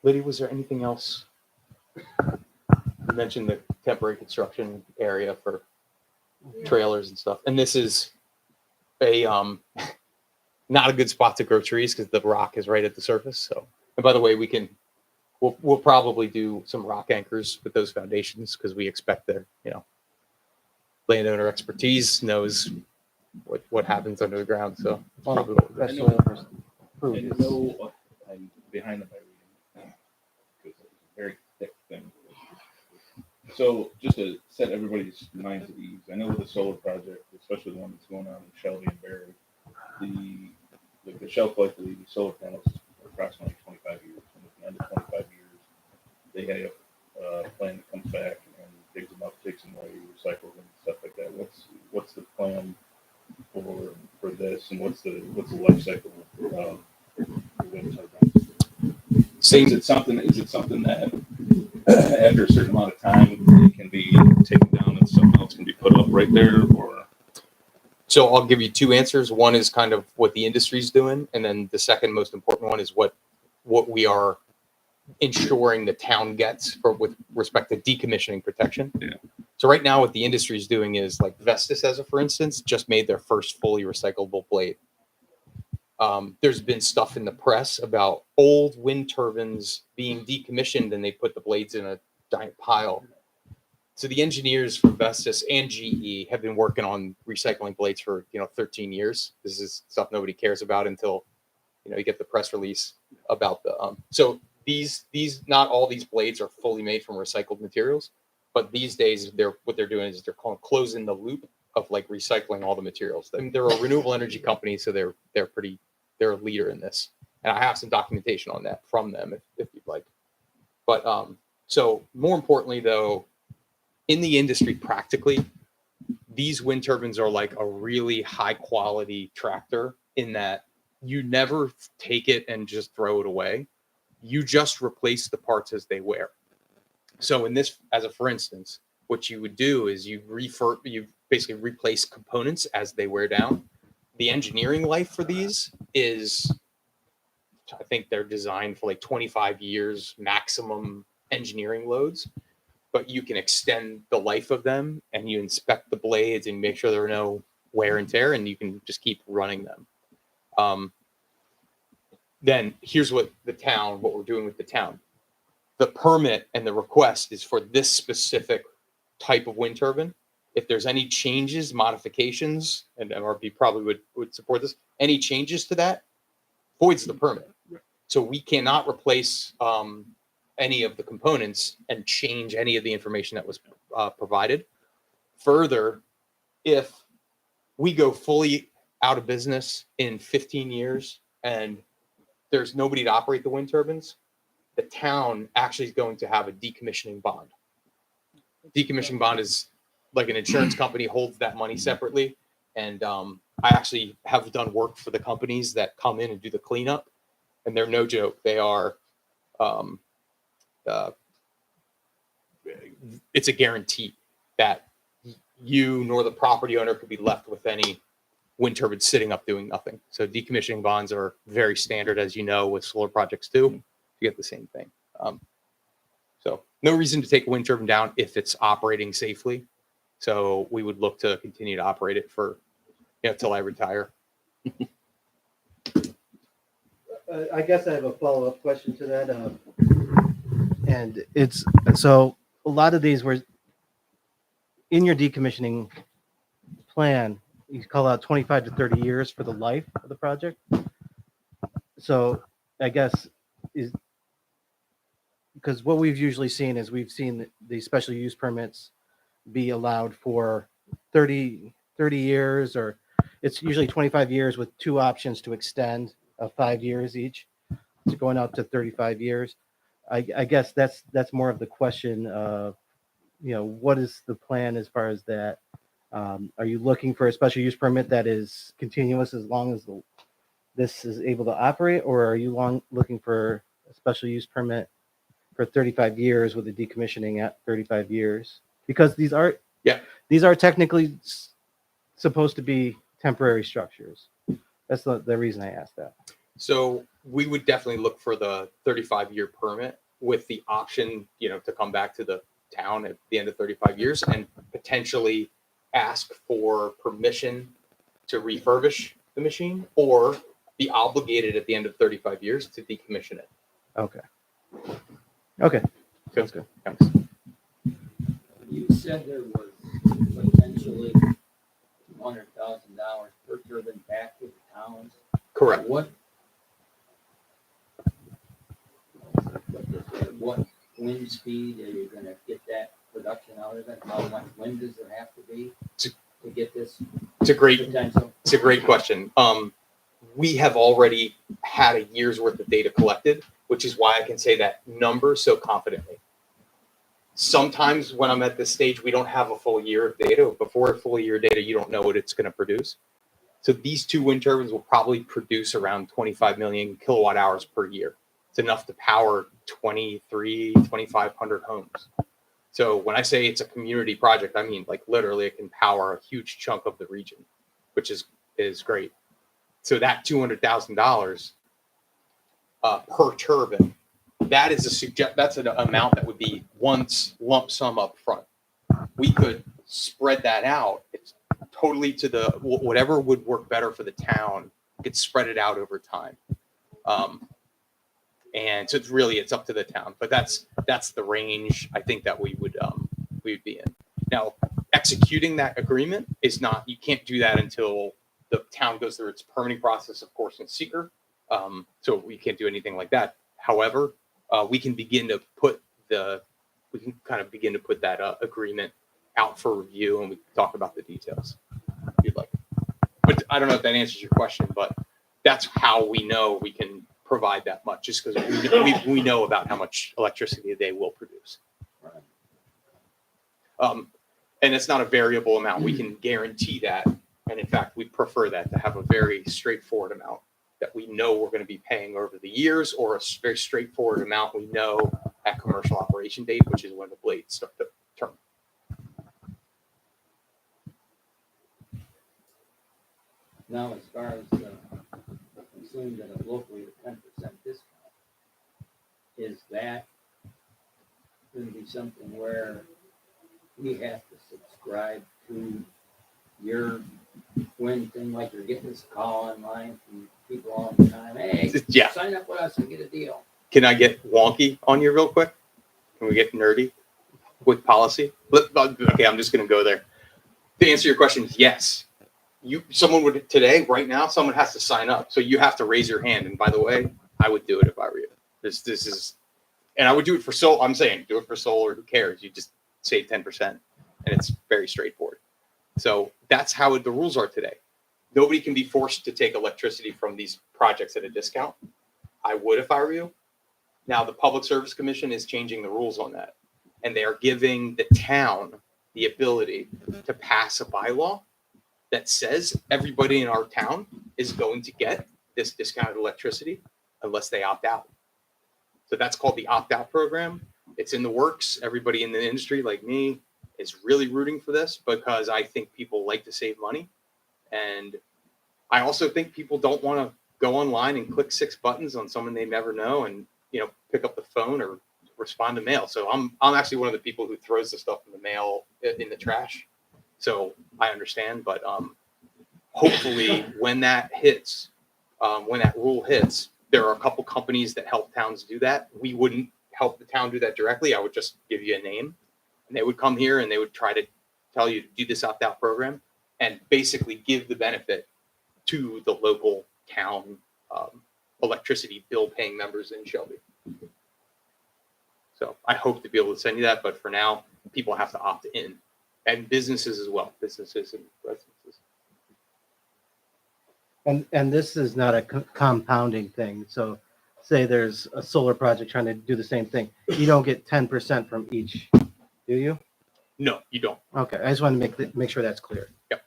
Lydia, was there anything else? You mentioned the temporary construction area for trailers and stuff. And this is a not a good spot to grow trees because the rock is right at the surface. So, and by the way, we'll probably do some rock anchors with those foundations because we expect that, you know, landowner expertise knows what happens under the ground. So probably what we'll do. Best soil first. I know I'm behind them by reading because it's a very thick thing. So just to set everybody's minds at ease, I know with the solar project, especially the one that's going on in Shelby and Barry, the shelf life of the solar panels is approximately 25 years. And at the end of 25 years, they have a plan that comes back and digs them up, takes them away, recycles them, stuff like that. What's the plan for this, and what's the life cycle for wind turbines? Is it something that after a certain amount of time it can be taken down and something else can be put up right there? Or So I'll give you two answers. One is kind of what the industry's doing, and then the second most important one is what we are ensuring the town gets with respect to decommissioning protection. Yeah. So right now, what the industry is doing is like Vestas, as a for instance, just made their first fully recyclable blade. There's been stuff in the press about old wind turbines being decommissioned and they put the blades in a giant pile. So the engineers from Vestas and GE have been working on recycling blades for 13 years. This is stuff nobody cares about until you get the press release about the so these not all these blades are fully made from recycled materials, but these days what they're doing is they're closing the loop of like recycling all the materials. I mean, they're a renewable energy company, so they're a leader in this, and I have some documentation on that from them if you'd like. But so more importantly though, in the industry practically, these wind turbines are like a really high quality tractor in that you never take it and just throw it away. You just replace the parts as they wear. So in this, as a for instance, what you would do is you basically replace components as they wear down. The engineering life for these is, I think they're designed for like 25 years maximum engineering loads, but you can extend the life of them and you inspect the blades and make sure there are no wear and tear, and you can just keep running them. Then here's what we're doing with the town. The permit and the request is for this specific type of wind turbine. If there's any changes, modifications, and MRP probably would support this, any changes to that voids the permit. So we cannot replace any of the components and change any of the information that was provided. Further, if we go fully out of business in 15 years and there's nobody to operate the wind turbines, the town actually is going to have a decommissioning bond. Decommissioning bond is like an insurance company holds that money separately. And I actually have done work for the companies that come in and do the cleanup, and they're no joke. They are, it's a guarantee that you nor the property owner could be left with any wind turbines sitting up doing nothing. So decommissioning bonds are very standard, as you know, with solar projects too. You get the same thing. So no reason to take a wind turbine down if it's operating safely. So we would look to continue to operate it for, till I retire. I guess I have a follow-up question to that. And it's so a lot of these were in your decommissioning plan. You call out 25 to 30 years for the life of the project. So I guess is because what we've usually seen is we've seen the special use permits be allowed for 30 years, or it's usually 25 years with two options to extend of 5 years each. So going out to 35 years. I guess that's more of the question what is the plan as far as that? Are you looking for a special use permit that is continuous as long as this is able to operate, or are you looking for a special use permit for 35 years with a decommissioning at 35 years? Because these are technically supposed to be temporary structures. That's the reason I asked that. So we would definitely look for the 35-year permit with the option, to come back to the town at the end of 35 years and potentially ask for permission to refurbish the machine or be obligated at the end of 35 years to decommission it. Okay. Sounds good. Thanks. You said there was potentially $100,000 per turbine back to the towns. Correct. What wind speed are you gonna get that production out of it? How much wind does there have to be to get this It's a great potential? It's a great question. We have already had a year's worth of data collected, which is why I can say that number so confidently. Sometimes when I'm at this stage, we don't have a full year of data. Before a full year of data, you don't know what it's going to produce. So these two wind turbines will probably produce around 25 million kilowatt hours per year. It's enough to power 2,500 homes. So when I say it's a community project, I mean like literally it can power a huge chunk of the region, which is great. So that $200,000 per turbine, that's an amount that would be once lump sum up front. We could spread that out. It's totally to the whatever would work better for the town. We could spread it out over time. And so it's up to the town, but that's the range I think that we would be in. Now, executing that agreement is not, you can't do that until the town goes through its permitting process, of course, in seeker. So we can't do anything like that. However, we can begin to put that agreement out for review, and we can talk about the details if you'd like. But I don't know if that answers your question, but that's how we know we can provide that much, just because we know about how much electricity they will produce. And it's not a variable amount. We can guarantee that. And in fact, we prefer that, to have a very straightforward amount that we know we're going to be paying over the years, or a very straightforward amount we know at commercial operation date, which is when the blades start to turn. Now, as far as consumed at a locally at 10% discount, is that going to be something where we have to subscribe to your wind thing, like you're getting this call online from people all the time? Hey, Yeah. sign up with us and get a deal. Can I get wonky on you real quick? Can we get nerdy with policy? Okay, I'm just going to go there. To answer your question, yes. Someone would today, right now, someone has to sign up. So you have to raise your hand. And by the way, I would do it if I were you. This is, and I would do it for solar. I'm saying do it for solar. Who cares? You just save 10%, and it's very straightforward. So that's how the rules are today. Nobody can be forced to take electricity from these projects at a discount. I would if I were you. Now, the Public Service Commission is changing the rules on that, and they are giving the town the ability to pass a bylaw that says everybody in our town is going to get this discounted electricity unless they opt out. So that's called the opt-out program. It's in the works. Everybody in the industry, like me, is really rooting for this because I think people like to save money. And I also think people don't want to go online and click 6 buttons on someone they never know and, pick up the phone or respond to mail. So I'm actually one of the people who throws the stuff in the mail in the trash. So I understand, but hopefully when that hits, when that rule hits, there are a couple companies that help towns do that. We wouldn't help the town do that directly. I would just give you a name, and they would come here and they would try to tell you to do this opt-out program and basically give the benefit to the local town electricity bill paying members in Shelby. So I hope to be able to send you that, but for now, people have to opt in, and businesses as well, businesses and residences. And this is not a compounding thing. So say there's a solar project trying to do the same thing. You don't get 10% from each, do you? No, you don't. Okay, I just want to make sure that's clear. Yep.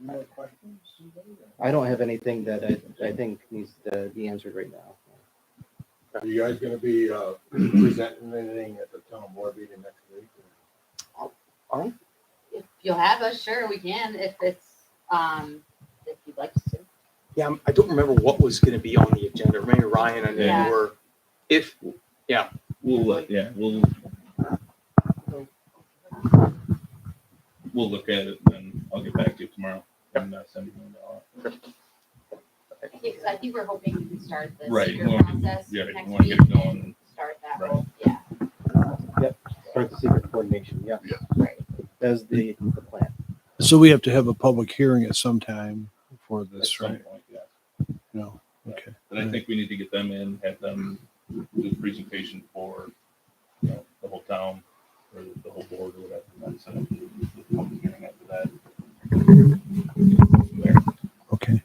More questions? I don't have anything that I think needs to be answered right now. Are you guys gonna be, presenting anything at the town board meeting next week? If you'll have us, sure, we can, if it's, if you'd like us to. Yeah, I don't remember what was going to be on the agenda. Maybe Ryan, I know Yeah. you were. If We'll look at it and I'll get back to you tomorrow and send you an email. Because I think we're hoping we can start the Right, secret you wanna- process yeah, you next wanna week get it going. and start that Right. whole, yeah, Start the secret coordination, yeah. right. That's the plan. So we have to have a public hearing at some time for At this, some right? point, yeah. No, okay. But I think we need to get them in, have them do a presentation for, you know, the whole town or the whole board or whatever. And then set up the public hearing after that. From there. Okay.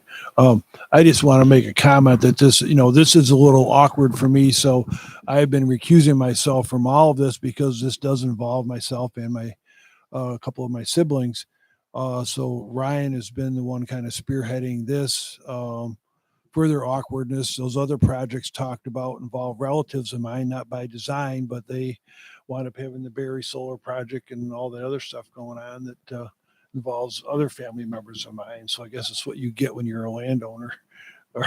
I just want to make a comment that this is a little awkward for me. So I've been recusing myself from all of this because this does involve myself and my a couple of my siblings. So Ryan has been the one kind of spearheading this. Further awkwardness, those other projects talked about involve relatives of mine, not by design, but they wound up having the Berry Solar project and all the other stuff going on that involves other family members of mine. So I guess it's what you get when you're a landowner, or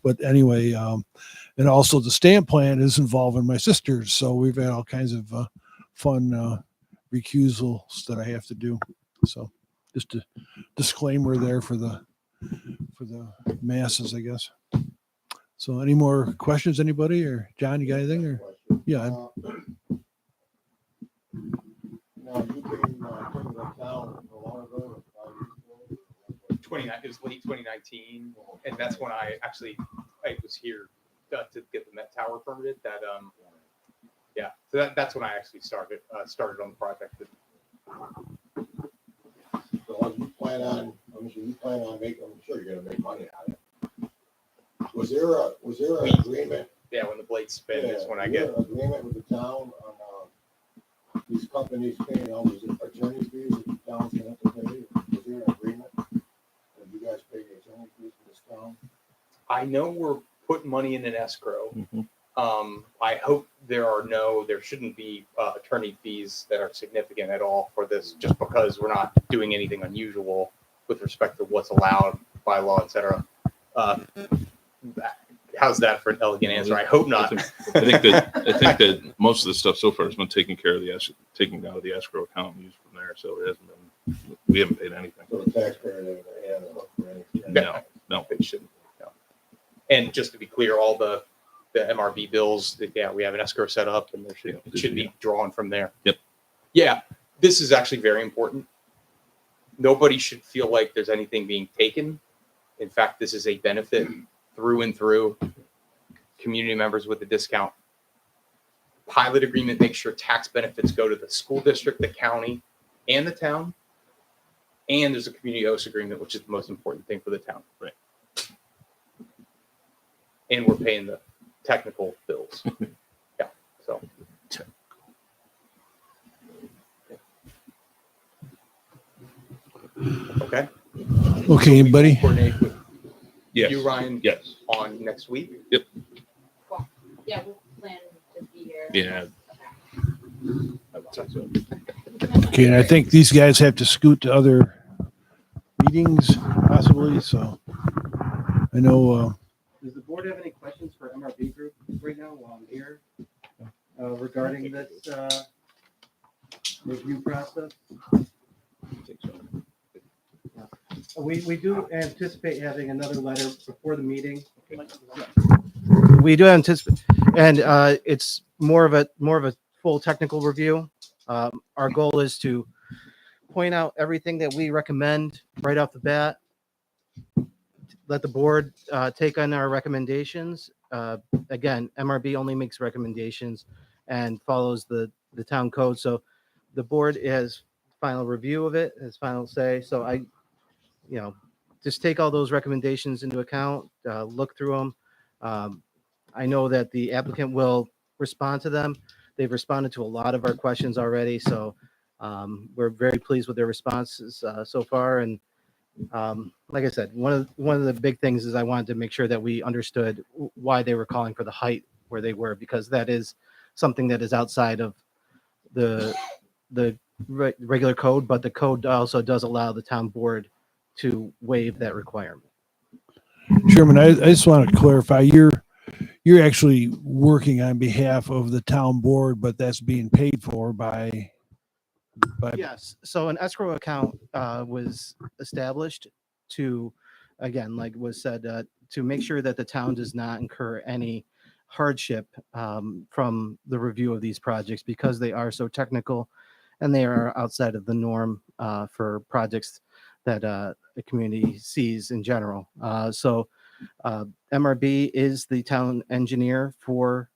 But anyway, and also the stamp plan is involving my sisters. So we've had all kinds of fun recusals that I have to do. So just a disclaimer there for the masses, I guess. So any more questions, anybody? Or John, you got anything? Or yeah. Now, you came to the town a while ago, 5 years ago. 29, it was late 2019, and that's when I was here to get the Met Tower permitted. So that's when I actually started on the project. So you plan on making, I'm sure you're gonna make money on it. Was there an agreement? Yeah, when the blades spin is when I was there get. an agreement with the town on, these companies paying all these attorney fees that the town's gonna have to pay? Was there an agreement? That you guys pay the attorney fees for this town? I know we're putting money in an escrow. Mhm. I hope there shouldn't be attorney fees that are significant at all for this, just because we're not doing anything unusual with respect to what's allowed by law, et cetera. How's that for an elegant answer? I hope not. I think that most of the stuff so far has been taken care of taken out of the escrow account and used from there. So it hasn't been, we haven't paid anything. So the taxpayer didn't have to look for anything? No. They shouldn't. No. And just to be clear, all the MRV bills, we have an escrow set up, and it should be drawn from there. Yep. Yeah, this is actually very important. Nobody should feel like there's anything being taken. In fact, this is a benefit through and through. Community members with a discount. Pilot agreement makes sure tax benefits go to the school district, the county, and the town. And there's a community host agreement, which is the most important thing for the town. Right. And we're paying the technical bills. Yeah. So. Okay. Okay, anybody? Coordinate with Yes. you, Ryan, Yes. on next week. Cool. Yeah, we'll plan to be here. Yeah. Okay. I would say so. Okay, and I think these guys have to scoot to other meetings possibly. So I know. Does the board have any questions for MRB Group right now while I'm here regarding this review process? I think so. We do anticipate having another letter before the meeting. We do anticipate, and it's more of a full technical review. Our goal is to point out everything that we recommend right off the bat. Let the board take on our recommendations. Again, MRB only makes recommendations and follows the town code. So the board has final review of it, has final say. So just take all those recommendations into account, look through them. I know that the applicant will respond to them. They've responded to a lot of our questions already, so we're very pleased with their responses so far. And like I said, one of the big things is I wanted to make sure that we understood why they were calling for the height where they were, because that is something that is outside of the regular code, but the code also does allow the town board to waive that requirement. Chairman, I just want to clarify, you're actually working on behalf of the town board, but that's being paid for by Yes, so an escrow account was established to, again, like was said, to make sure that the town does not incur any hardship from the review of these projects, because they are so technical and they are outside of the norm for projects that the community sees in general. So MRB is the town engineer for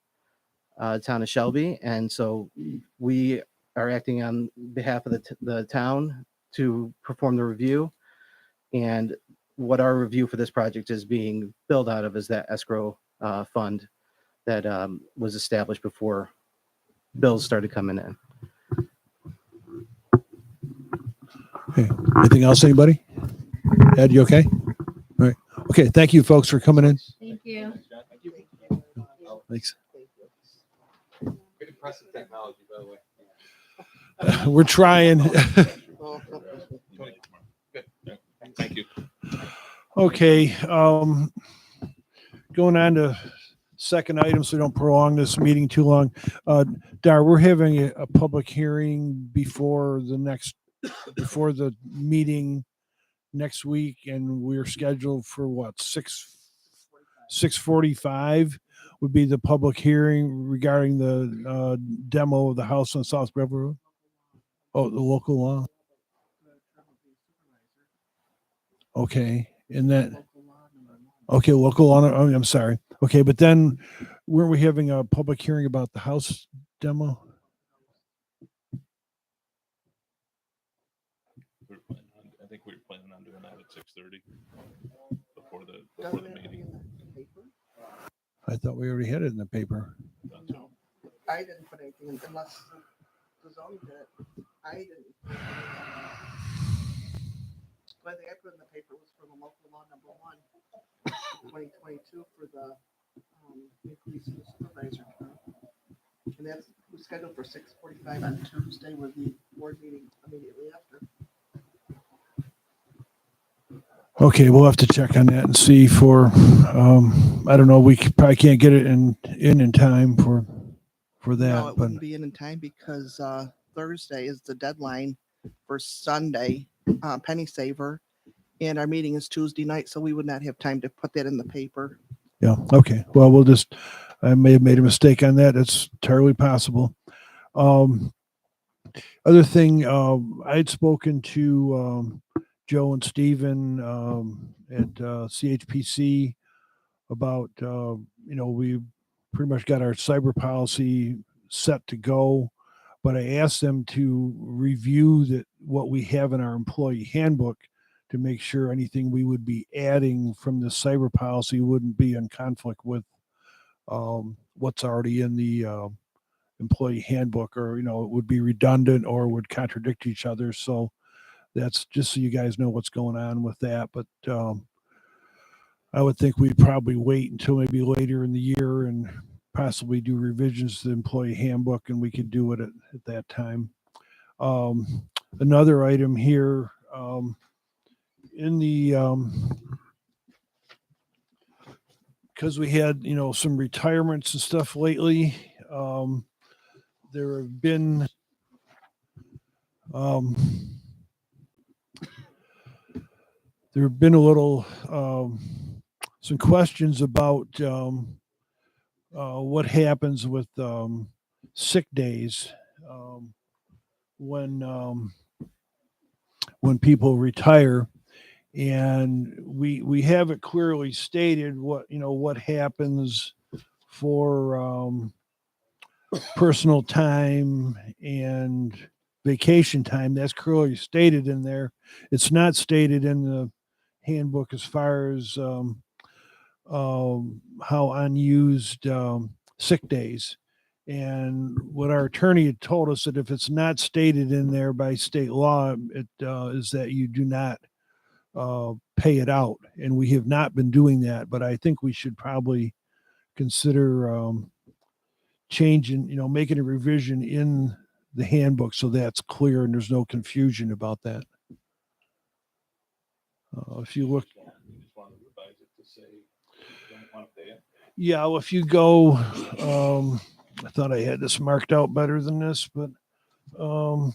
town of Shelby, and so we are acting on behalf of the town to perform the review. And what our review for this project is being billed out of is that escrow fund that was established before bills started coming in. Okay. Anything else, anybody? Ed, you okay? All right. Okay. Thank you, folks, for coming in. Thank you. Thanks. Good impressive technology, by the way. We're trying. Thank you. Okay. Going on to second item, so we don't prolong this meeting too long. Dar, we're having a public hearing before the meeting next week, and we're scheduled for what, 6:45 would be the public hearing regarding the demo of the house on South Beverly Road. Oh, the local law. Okay, and then okay, local law. Oh, I'm sorry. Okay, but then weren't we having a public hearing about the house demo? I think we were planning on doing that at 6:30 before the meeting. I thought we already had it in the paper. No, I didn't put anything in unless the zoning did it. I didn't. But I think I put in the paper was for the local law number 1, 2022 for the increase in the supervisor term. And that's was scheduled for 6:45 on Tuesday with the board meeting immediately after. Okay, we'll have to check on that and see for, I don't know, we probably can't get it in time for No, that, it but wouldn't be in time because Thursday is the deadline for Sunday penny saver, and our meeting is Tuesday night, so we would not have time to put that in the paper. yeah, okay. Well, I may have made a mistake on that. It's entirely possible. Other thing, I'd spoken to Joe and Steven at CHPC about, we pretty much got our cyber policy set to go, but I asked them to review what we have in our employee handbook to make sure anything we would be adding from the cyber policy wouldn't be in conflict with what's already in the employee handbook, or, it would be redundant or would contradict each other. So that's just so you guys know what's going on with that. But I would think we'd probably wait until maybe later in the year and possibly do revisions to the employee handbook, and we could do it at that time. Another item here, in the because we had some retirements and stuff lately, there have been a little some questions about what happens with sick days when people retire, and we have it clearly stated what happens for personal time and vacation time. That's clearly stated in there. It's not stated in the handbook as far as how unused sick days. And what our attorney had told us that if it's not stated in there by state law, it is that you do not pay it out. And we have not been doing that, but I think we should probably consider changing, making a revision in the handbook so that's clear and there's no confusion about that. If you look, You just want to revise it to say you don't want to pay it. yeah, well, if you go, I thought I had this marked out better than this, but let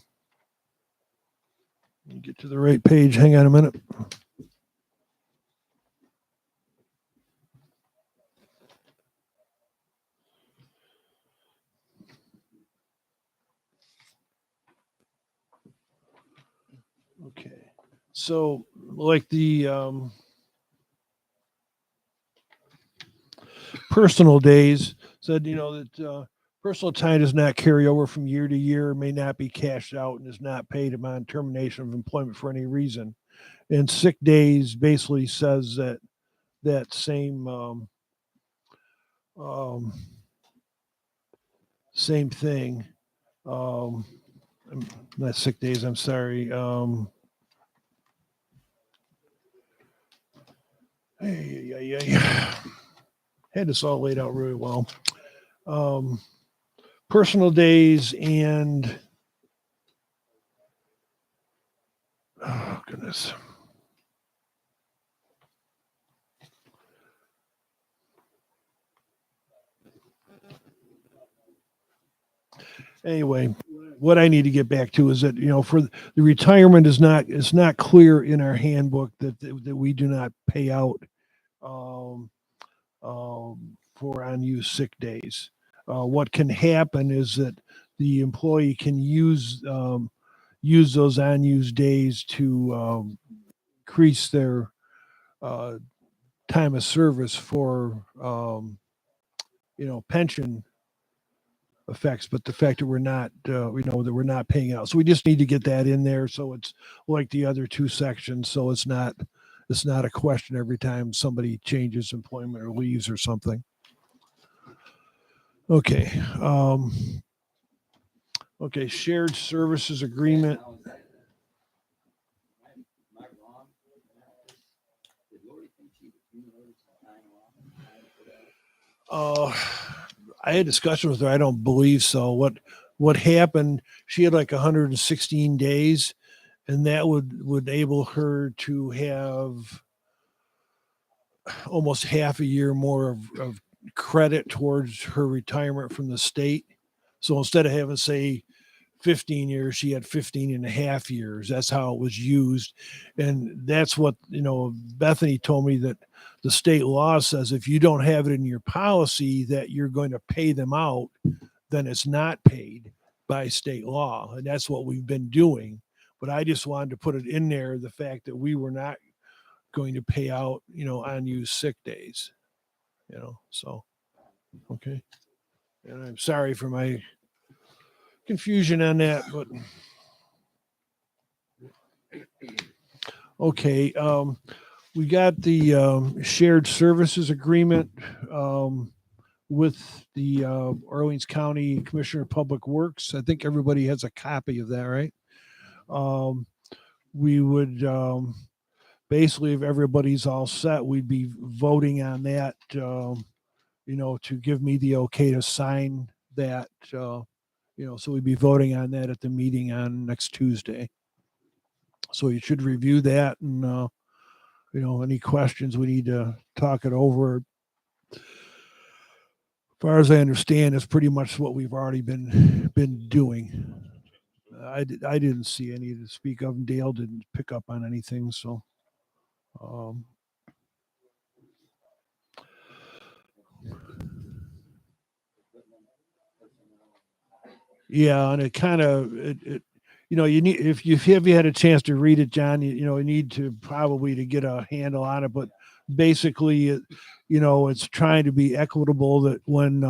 me get to the right page. Hang on a minute. Okay. So like the personal days said, that personal time does not carry over from year to year, may not be cashed out, and is not paid upon termination of employment for any reason. And sick days basically says that same same thing. Not sick days. I'm sorry. Had this all laid out really well. Personal days and oh goodness. Anyway, what I need to get back to is that for the retirement it's not clear in our handbook that we do not pay out for unused sick days. What can happen is that the employee can use those unused days to increase their time of service for pension effects, but the fact that we're not that we're not paying out, so we just need to get that in there so it's like the other two sections, so it's not a question every time somebody changes employment or leaves or something. Okay. Okay, shared services agreement. Am I wrong? Did Lori think she was doing time off? I had discussion with her. I don't believe so. What happened? She had like 116 days, and that would enable her to have almost half a year more of credit towards her retirement from the state. So instead of having, say, 15 years, she had 15 and a half years. That's how it was used. And that's what, Bethany told me, that the state law says if you don't have it in your policy that you're going to pay them out, then it's not paid by state law. And that's what we've been doing. But I just wanted to put it in there, the fact that we were not going to pay out, unused sick days, so, okay. And I'm sorry for my confusion on that, but okay. We got the shared services agreement with the Orleans County Commissioner of Public Works. I think everybody has a copy of that, right? We would basically, if everybody's all set, we'd be voting on that, to give me the okay to sign that, so we'd be voting on that at the meeting on next Tuesday. So you should review that, and any questions, we need to talk it over. As far as I understand, it's pretty much what we've already been doing. I didn't see any to speak of, and Dale didn't pick up on anything, so. Yeah, and it kind of you need, if you had a chance to read it, John, you need to probably to get a handle on it. But basically, it's trying to be equitable, that when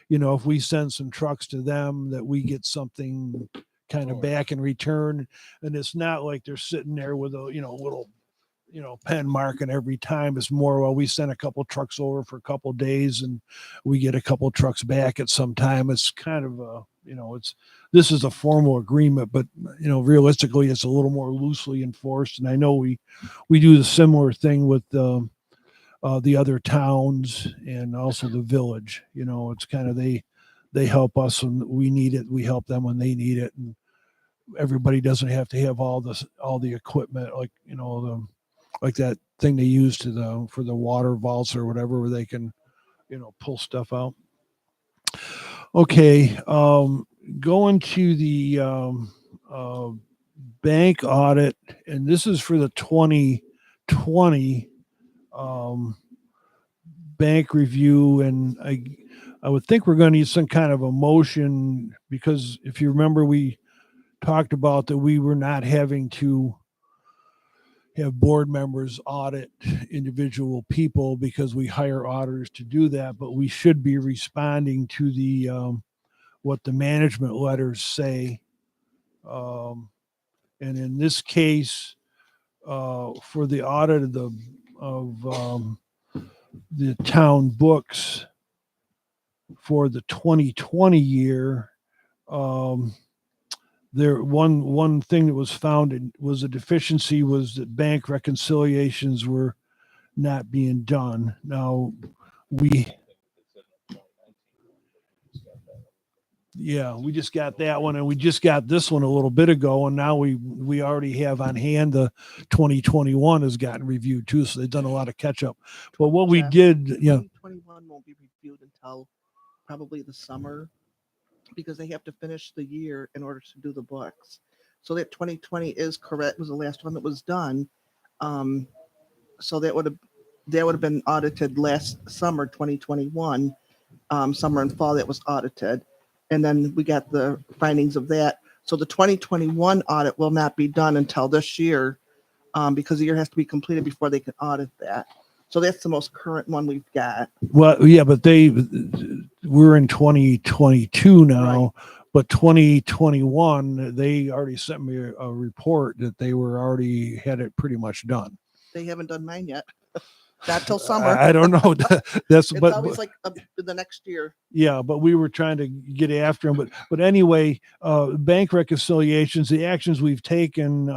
if we send some trucks to them, that we get something kind of back in return, and it's not like they're sitting there with a little pen marking every time. It's more, well, we send a couple trucks over for a couple days and we get a couple trucks back at some time. It's kind of this is a formal agreement, but realistically it's a little more loosely enforced. And I know we do the similar thing with the other towns and also the village. It's kind of they help us when we need it, we help them when they need it, and everybody doesn't have to have all the equipment, like like that thing they use for the water vaults or whatever, where they can pull stuff out. Okay, going to the bank audit, and this is for the 2020 bank review, and I would think we're going to need some kind of a motion, because if you remember, we talked about that we were not having to have board members audit individual people because we hire auditors to do that, but we should be responding to the what the management letters say. And in this case, for the audit of the town books for the 2020 year, there one thing that was found was a deficiency, was that bank reconciliations were not being done. Now we just got that one, and we just got this one a little bit ago, and now we already have on hand the 2021 has gotten reviewed too, so they've done a lot of catch up. But what we Jeff, did, 2021 won't be reviewed until probably the summer, because they have to finish the year in order to do the books. So that 2020 is correct, was the last one that was done. So that would have been audited last summer, 2021, summer and fall that was audited. And then we got the findings of that. So the 2021 audit will not be done until this year, because the year has to be completed before they can audit that. So that's the most current one we've got. well, yeah, but we're in 2022 now, Right. but 2021, they already sent me a report that they already had it pretty much done. They haven't done mine yet. Not till summer. I don't know. That's It's but always like the next year. yeah, but we were trying to get after them. But anyway, bank reconciliations, the actions we've taken,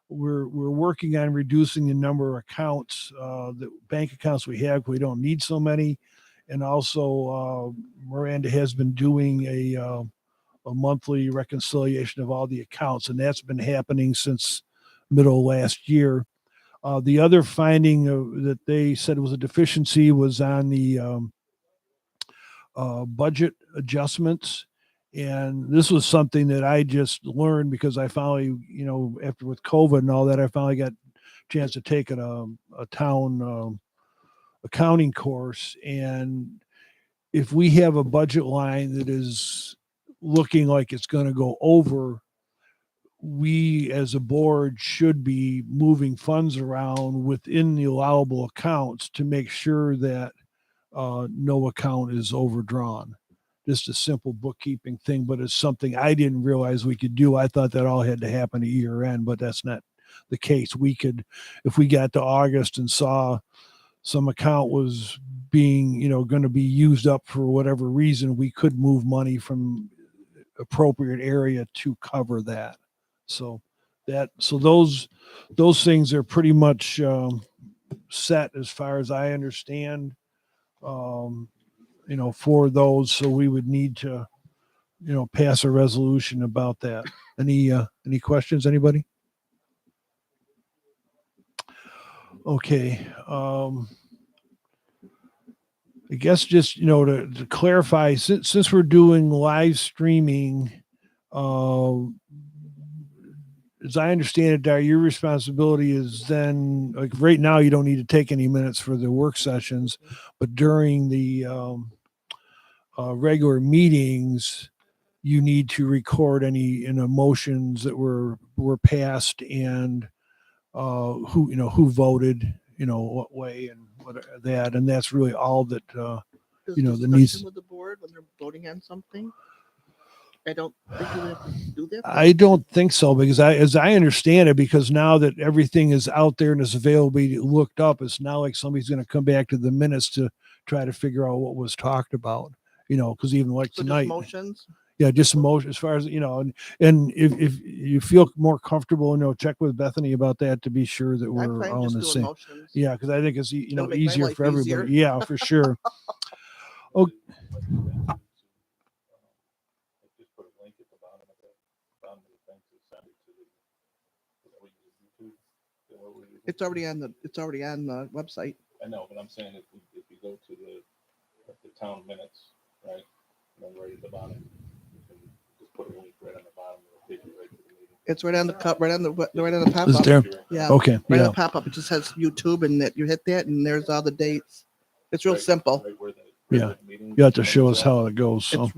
we're working on reducing the number of accounts, the bank accounts we have. We don't need so many, and also Miranda has been doing a monthly reconciliation of all the accounts, and that's been happening since middle of last year. The other finding that they said was a deficiency was on the budget adjustments. And this was something that I just learned because I finally, after with COVID and all that, I finally got a chance to take a town accounting course. And if we have a budget line that is looking like it's going to go over, we as a board should be moving funds around within the allowable accounts to make sure that no account is overdrawn. Just a simple bookkeeping thing, but it's something I didn't realize we could do. I thought that all had to happen at year end, but that's not the case. We could, if we got to August and saw some account was being, going to be used up for whatever reason, we could move money from appropriate area to cover that. So those things are pretty much set as far as I understand. For those, so we would need to, pass a resolution about that. Any questions, anybody? Okay. I guess just, to clarify, since we're doing live streaming, as I understand it, Dar, your responsibility is then, like right now, you don't need to take any minutes for the work sessions, but during the regular meetings, you need to record any motions that were passed and who voted, what way and what that, and that's really all that Does the discussion needs. with the board when they're voting on something. I don't think you would have to do that. I don't think so, because as I understand it, because now that everything is out there and is available to be looked up, it's not like somebody's going to come back to the minutes to try to figure out what was talked about, because even like So just tonight, motions. yeah, just motion as far as, and if you feel more comfortable, check with Bethany about that to be sure that I'm we're fine all in just the doing same. motions. Yeah, because I think it's, It'll make my easier life for everybody. easier. Yeah, for sure. Oh. Just put a link at the bottom of the thing to send it to the. It's already on the website. I know, but I'm saying if you go to the town minutes, right, and then right at the bottom, you can just put a link right on the bottom. It'll take you right to the meeting. It's right on the pop Is up. there? Yeah. Okay. Right on Yeah. the pop up. It just says YouTube, and that you hit that, and there's all the dates. It's real Right- simple. right where the Yeah. meeting You have to show us is at. how it goes. So, It's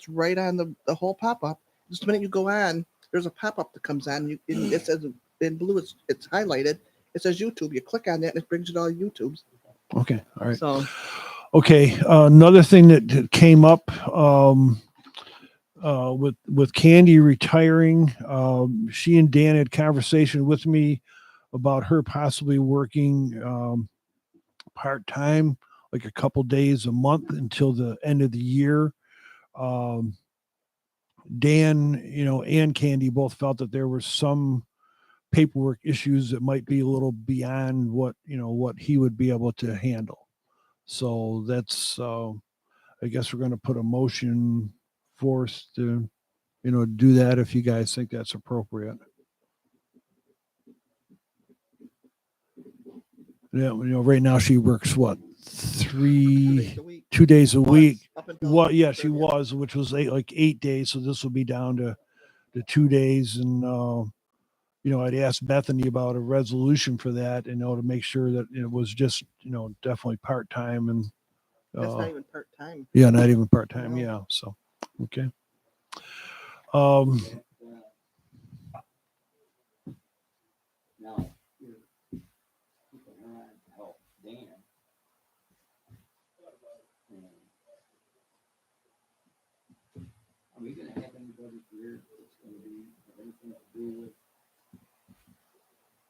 right on the whole pop up. Just the minute you go on, there's a pop up that comes on. It says in blue. It's highlighted. It says YouTube. You click on that, and it brings you to all YouTubes. okay. All right. So Okay. Another thing that came up with Candy retiring, she and Dan had conversation with me about her possibly working part time, like a couple days a month until the end of the year. Dan, and Candy both felt that there were some paperwork issues that might be a little beyond what he would be able to handle. So that's, I guess we're going to put a motion forth to, do that if you guys think that's appropriate. Yeah, right now she works what, 2 days a week. 2 days a week. Up until Well, yeah, she 30th. was, which was like 8 days. So this will be down to 2 days. And, I'd asked Bethany about a resolution for that, to make sure that it was just, definitely part-time and, That's not even part time. yeah, not even part-time. No. Yeah. So, okay. Now, you're keeping her on to help Dan. Are we gonna have anybody here that's gonna have anything to do with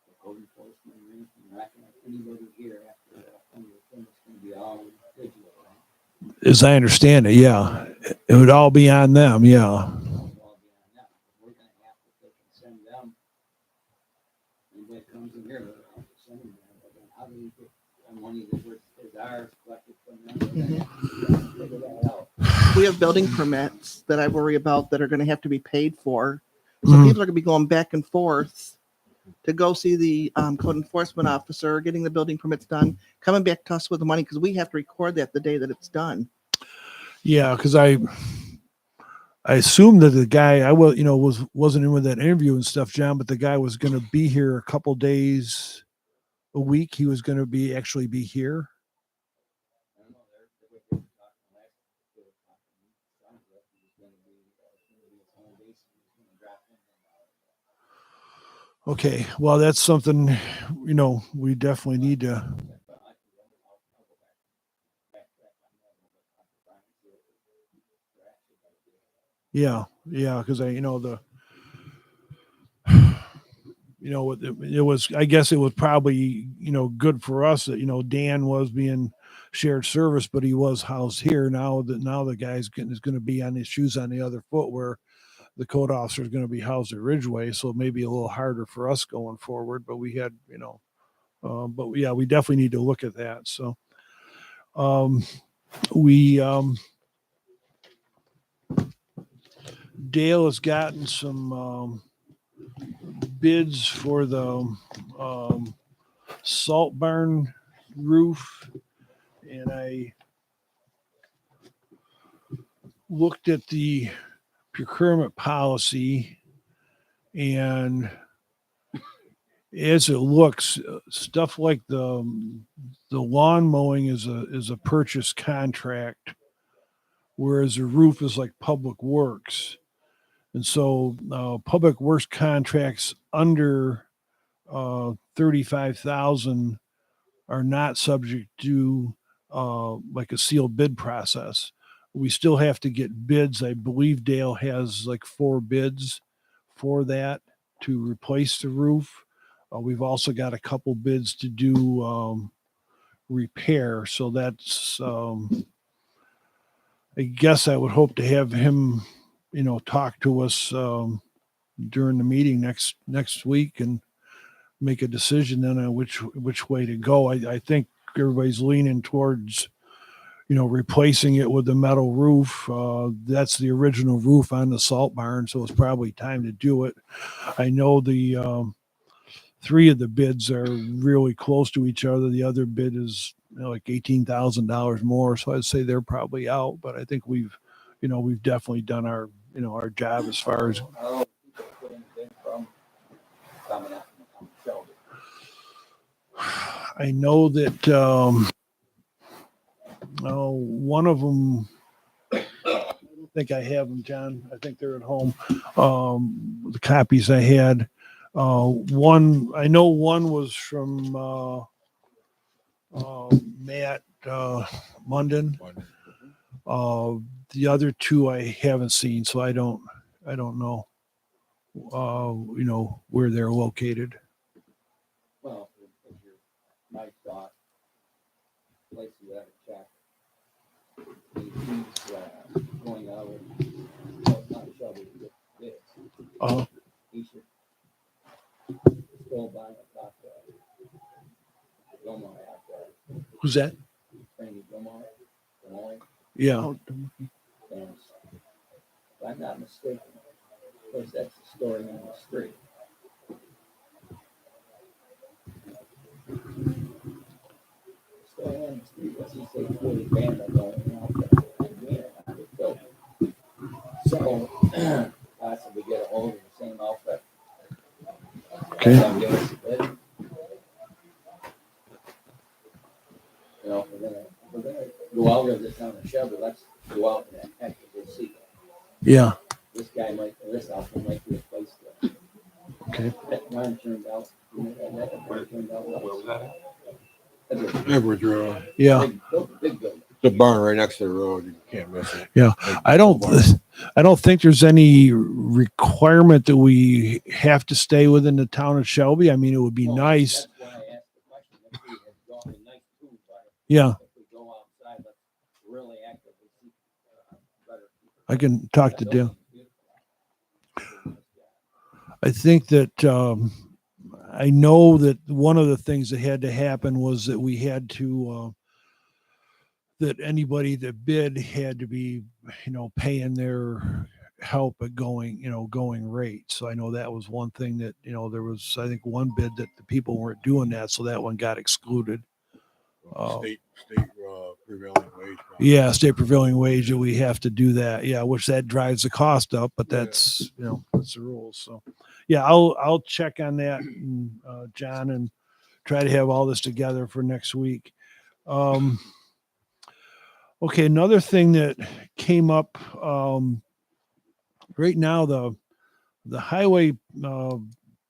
the code enforcement or anything? We're not gonna have anybody here after that, it's gonna be all digital, right? As I understand it, yeah, it would all be on them. Yeah. It'll all be on them. We're gonna have to take and send them. Anybody comes in here, we're gonna have to send them, but then how do we get the money that is ours collected from them? We're gonna have to figure that out. We have building permits that I worry about that are going to have to be paid for. So Mhm. people are going to be going back and forth to go see the code enforcement officer, getting the building permits done, coming back to us with the money because we have to record that the day that it's done. Yeah. Cause I assumed that the guy wasn't in with that interview and stuff, John, but the guy was going to be here a couple days a week. He was going to actually be here. I don't know, they were talking last, they were talking, sounds like he was gonna be his home base, he was gonna drop in. Okay. Well, that's something, we definitely need to. Yeah. Yeah. Cause it was, I guess it was probably, good for us that, Dan was being shared service, but he was housed here. Now the guy's is going to be on his shoes on the other foot where the code officer is going to be housed at Ridgeway. So it may be a little harder for us going forward, but we had, but yeah, we definitely need to look at that. So, Dale has gotten some, bids for the salt barn roof, and I looked at the procurement policy, and as it looks, stuff like the lawn mowing is a purchase contract, whereas the roof is like public works. And so public works contracts under 35,000 are not subject to like a sealed bid process. We still have to get bids. I believe Dale has like 4 bids for that to replace the roof. We've also got a couple bids to do repair. So that's, I guess I would hope to have him, talk to us during the meeting next week and make a decision then on which way to go. I think everybody's leaning towards, replacing it with the metal roof. That's the original roof on the salt barn, so it's probably time to do it. I know the 3 of the bids are really close to each other. The other bid is like $18,000 more, so I'd say they're probably out. But I think we've definitely done our our job as far as. How people put in bid from coming up from Shelby. I know that one of them. I don't think I have them, John. I think they're at home. The copies I had. One I know one was from Matt Munden. The other 2 I haven't seen, so I don't know. Where they're located. Well, if your my thought, place you have a check. He's going out and not Shelby to get bids. He should go by and talk to Gilmore out there. Who's that? Randy Gilmore, Illinois. Yeah. Oh, And if I'm not mistaken, of course, that's the story on the street. The story on the street was he said 40 bandits going out there and doing it on the building. So, possibly get a hold of the same outfit. Okay. Come give us a bid. If we're gonna go out with this on the Chevy, let's go out and actively see it. Yeah. This outfit might be a place to. Okay. That barn turned out, that barn turned out. Where was that at? Edwards Road. Yeah. Big building. It's a barn right next to the road. You can't miss it. Yeah. I don't think there's any requirement that we have to stay within the town of Shelby. I mean, it would be nice. That's why I asked the question. If we had gone a nice tube, Yeah. if we go outside, let's really actively see better. I can talk to Dale. I think that I know that one of the things that had to happen was that we had to that anybody that bid had to be paying their help at going rate. So I know that was one thing that there was, I think, one bid that the people weren't doing that, so that one got excluded. State prevailing wage. Yeah, state prevailing wage, that we have to do that. Yeah, which that drives the cost up, but that's that's the rules. So yeah, I'll check on that, John, and try to have all this together for next week. Okay, another thing that came up right now, the highway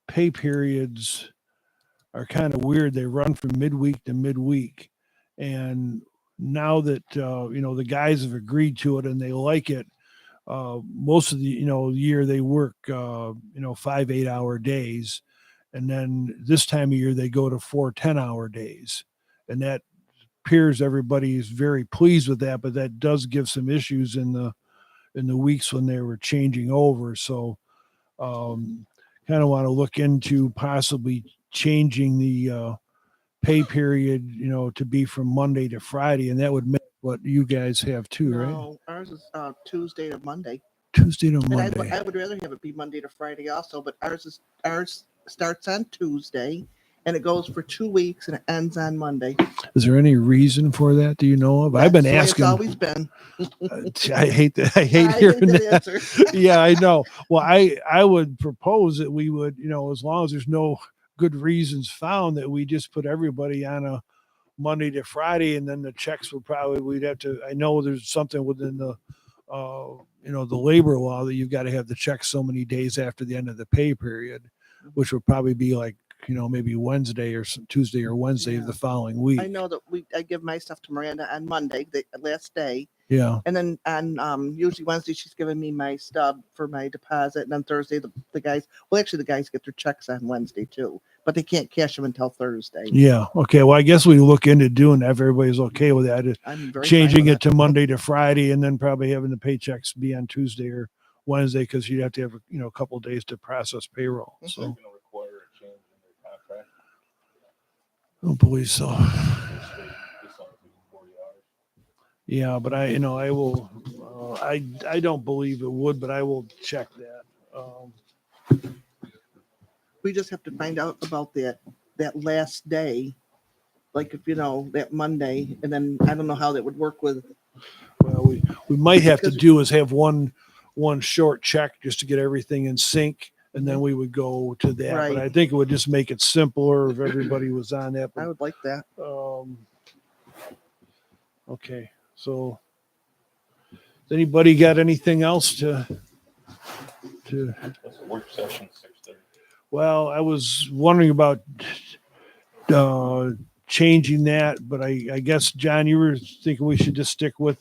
pay periods are kind of weird. They run from midweek to midweek, and now that the guys have agreed to it and they like it, most of the year they work 5 8-hour days, and then this time of year they go to 4 10-hour days, and that appears everybody is very pleased with that, but that does give some issues in the weeks when they were changing over. So kind of want to look into possibly changing the pay period, to be from Monday to Friday, and that would make what you guys have too, right? No, ours is Tuesday to Monday. Tuesday to And Monday. I would rather have it be Monday to Friday also, but ours starts on Tuesday and it goes for 2 weeks and it ends on Monday. Is there any reason for that? Do you know of? I've been That's the way asking. It's always been. I hate that. I hate hearing that. Answer. Yeah, I know. Well, I would propose that we would, as long as there's no good reasons found, that we just put everybody on a Monday to Friday, and then the checks would we'd have to. I know there's something within the the labor law that you've got to have the check so many days after the end of the pay period, which would probably be like maybe Wednesday or Tuesday or Wednesday of the following week. I know that I give my stuff to Miranda on Monday, the last day, Yeah. And then on usually Wednesday, she's giving me my stub for my deposit. And on Thursday, the guys, well, actually, the guys get their checks on Wednesday too, but they can't cash them until Thursday. Yeah. Okay. Well, I guess we look into doing that if everybody's okay with that. I'm very Changing fine it with to Monday to Friday, and then probably having the paychecks be on Tuesday or Wednesday, because you'd have to have a couple of days to process payroll. Is So that gonna require a change in their contract? I don't believe so. Just on 40 hours. Yeah, but I will. I don't believe it would, but I will check that. We just have to find out about that last day, like if that Monday, and then I don't know how that would work with. Well, we might have to Because- do is have one short check just to get everything in sync, and then we would go to that. But Right. I think it would just make it simpler if everybody was on that. I But, would like that. okay, so has anybody got anything else to? That's a work session, 6:30. Well, I was wondering about changing that, but I guess John, you were thinking we should just stick with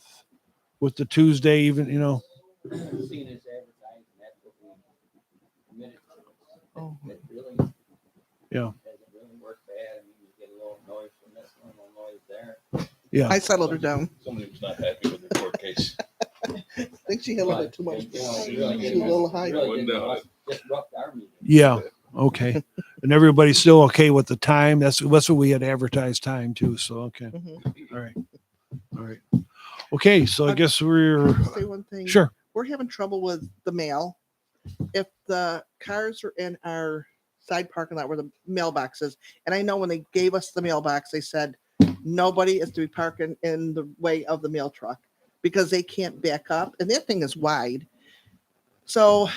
the Tuesday, even Seeing this advertised, and that's what we committed to. Oh. It really. Yeah. Doesn't really work bad. I mean, you get a little noise from this one, a little noise there. yeah. I settled her down. Somebody was not happy with the court case. I think she had a little bit too much. You know, She you really was didn't a little want- high. you really Wouldn't didn't doubt want to disrupt our meeting. Yeah. Okay. And everybody's still okay with the time. That's what we had advertised time too. So okay. Mhm. All right. All right. Okay. So I guess we're Just say one thing. sure. We're having trouble with the mail. If the cars are in our side parking lot where the mailbox is, and I know when they gave us the mailbox, they said nobody is to be parking in the way of the mail truck because they can't back up, and that thing is wide. So,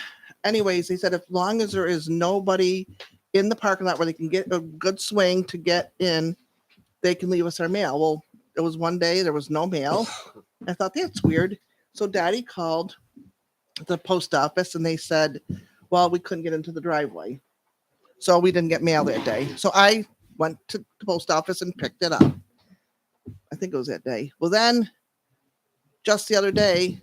anyways, they said as long as there is nobody in the parking lot where they can get a good swing to get in, they can leave us our mail. Well, it was one day there was no mail. I thought that's weird. So Daddy called the post office and they said, well, we couldn't get into the driveway. So we didn't get mail that day. So I went to the post office and picked it up. I think it was that day. Well, then just the other day,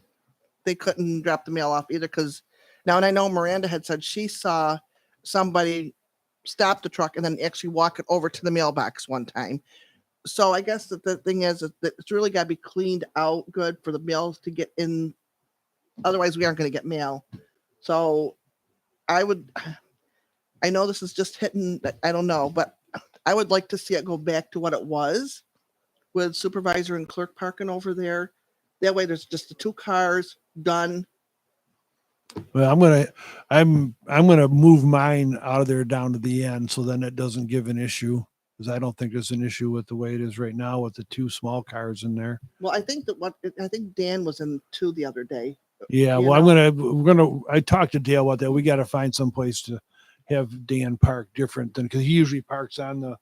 they couldn't drop the mail off either because now, and I know Miranda had said she saw somebody stop the truck and then actually walk it over to the mailbox one time. So I guess that the thing is that it's really got to be cleaned out good for the mails to get in. Otherwise, we aren't going to get mail. So I know this is just hitting, I don't know, but I would like to see it go back to what it was with supervisor and clerk parking over there. That way there's just the two cars done. Well, I'm gonna move mine out of there down to the end, so then it doesn't give an issue, because I don't think there's an issue with the way it is right now with the two small cars in there. Well, I think Dan was in two the other day. Yeah. You Well, know? I talked to Dale about that. We got to find some place to have Dan park different than, because he usually parks on the,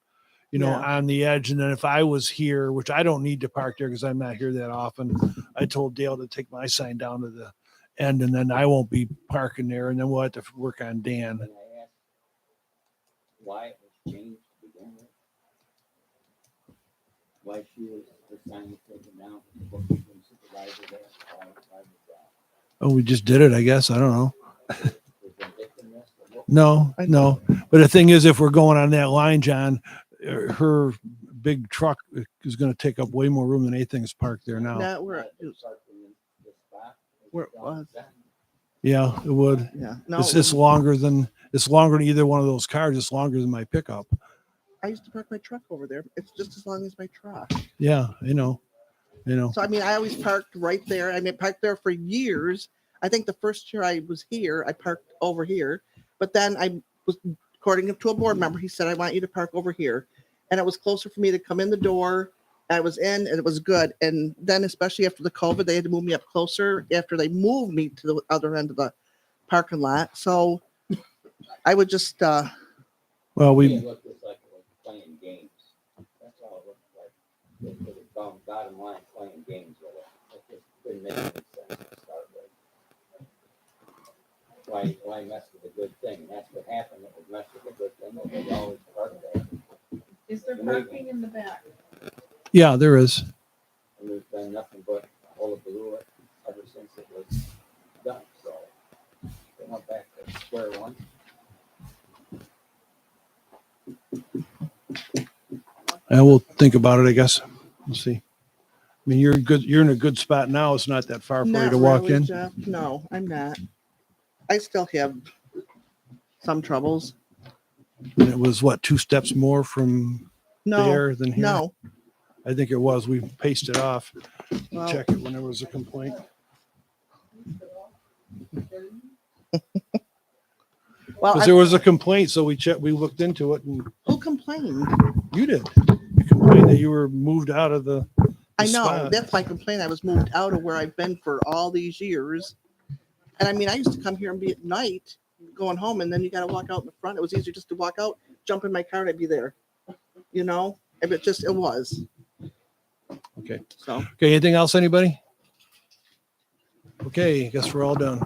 Yeah. on the edge. And then if I was here, which I don't need to park there because I'm not here that often, I told Dale to take my sign down to the end, and then I won't be parking there, and then we'll have to work on Dan. When I asked why it was changed to begin with, why she was, her sign was taken down, what people supervisor there, why was that? Oh, we just did it, I guess. I don't know. Was there victimness or what? No. But the thing is, if we're going on that line, John, her big truck is going to take up way more room than anything's parked there now. Not where, It was parked in the spot Where it was. Yeah, it would. yeah. No, It's longer than either one of those cars. It's longer than my pickup. I used to park my truck over there. It's just as long as my truck. Yeah, you know. So I mean, I always parked right there. I mean, parked there for years. I think the first year I was here, I parked over here. But then I was, according to a board member, he said, I want you to park over here. And it was closer for me to come in the door. I was in and it was good. And then especially after the COVID, they had to move me up closer after they moved me to the other end of the parking lot. So I would just, Well, To me, we it looked just like it was playing games. That's all it looked like. It was bottom line playing games with it. It just didn't make any sense to start with. Why mess with a good thing? That's what happened. It was mess with a good thing. It was always part of it. Is there parking in the back? yeah, there is. And there's been nothing but a whole go through it ever since it was done, so they went back to square one. And we'll think about it, I guess. We'll see. I mean, you're in a good spot now. It's not that far for you Not to walk really, in. Jeff. No, I'm not. I still have some troubles. And it was what, 2 steps more from No, there than here? no. I think it was. We paced it off. Well, Check it when there was a complaint. well, Because there was a complaint, so we checked, we looked into it, and who complained? you did. You complained that you were moved out of the I know, spot. that's my complaint. I was moved out of where I've been for all these years. And I mean, I used to come here and be at night going home, and then you gotta walk out in the front. It was easier just to walk out, jump in my car, and I'd be there. You know, if it just, it was. Okay. So. Okay, anything else, anybody? Okay, I guess we're all done.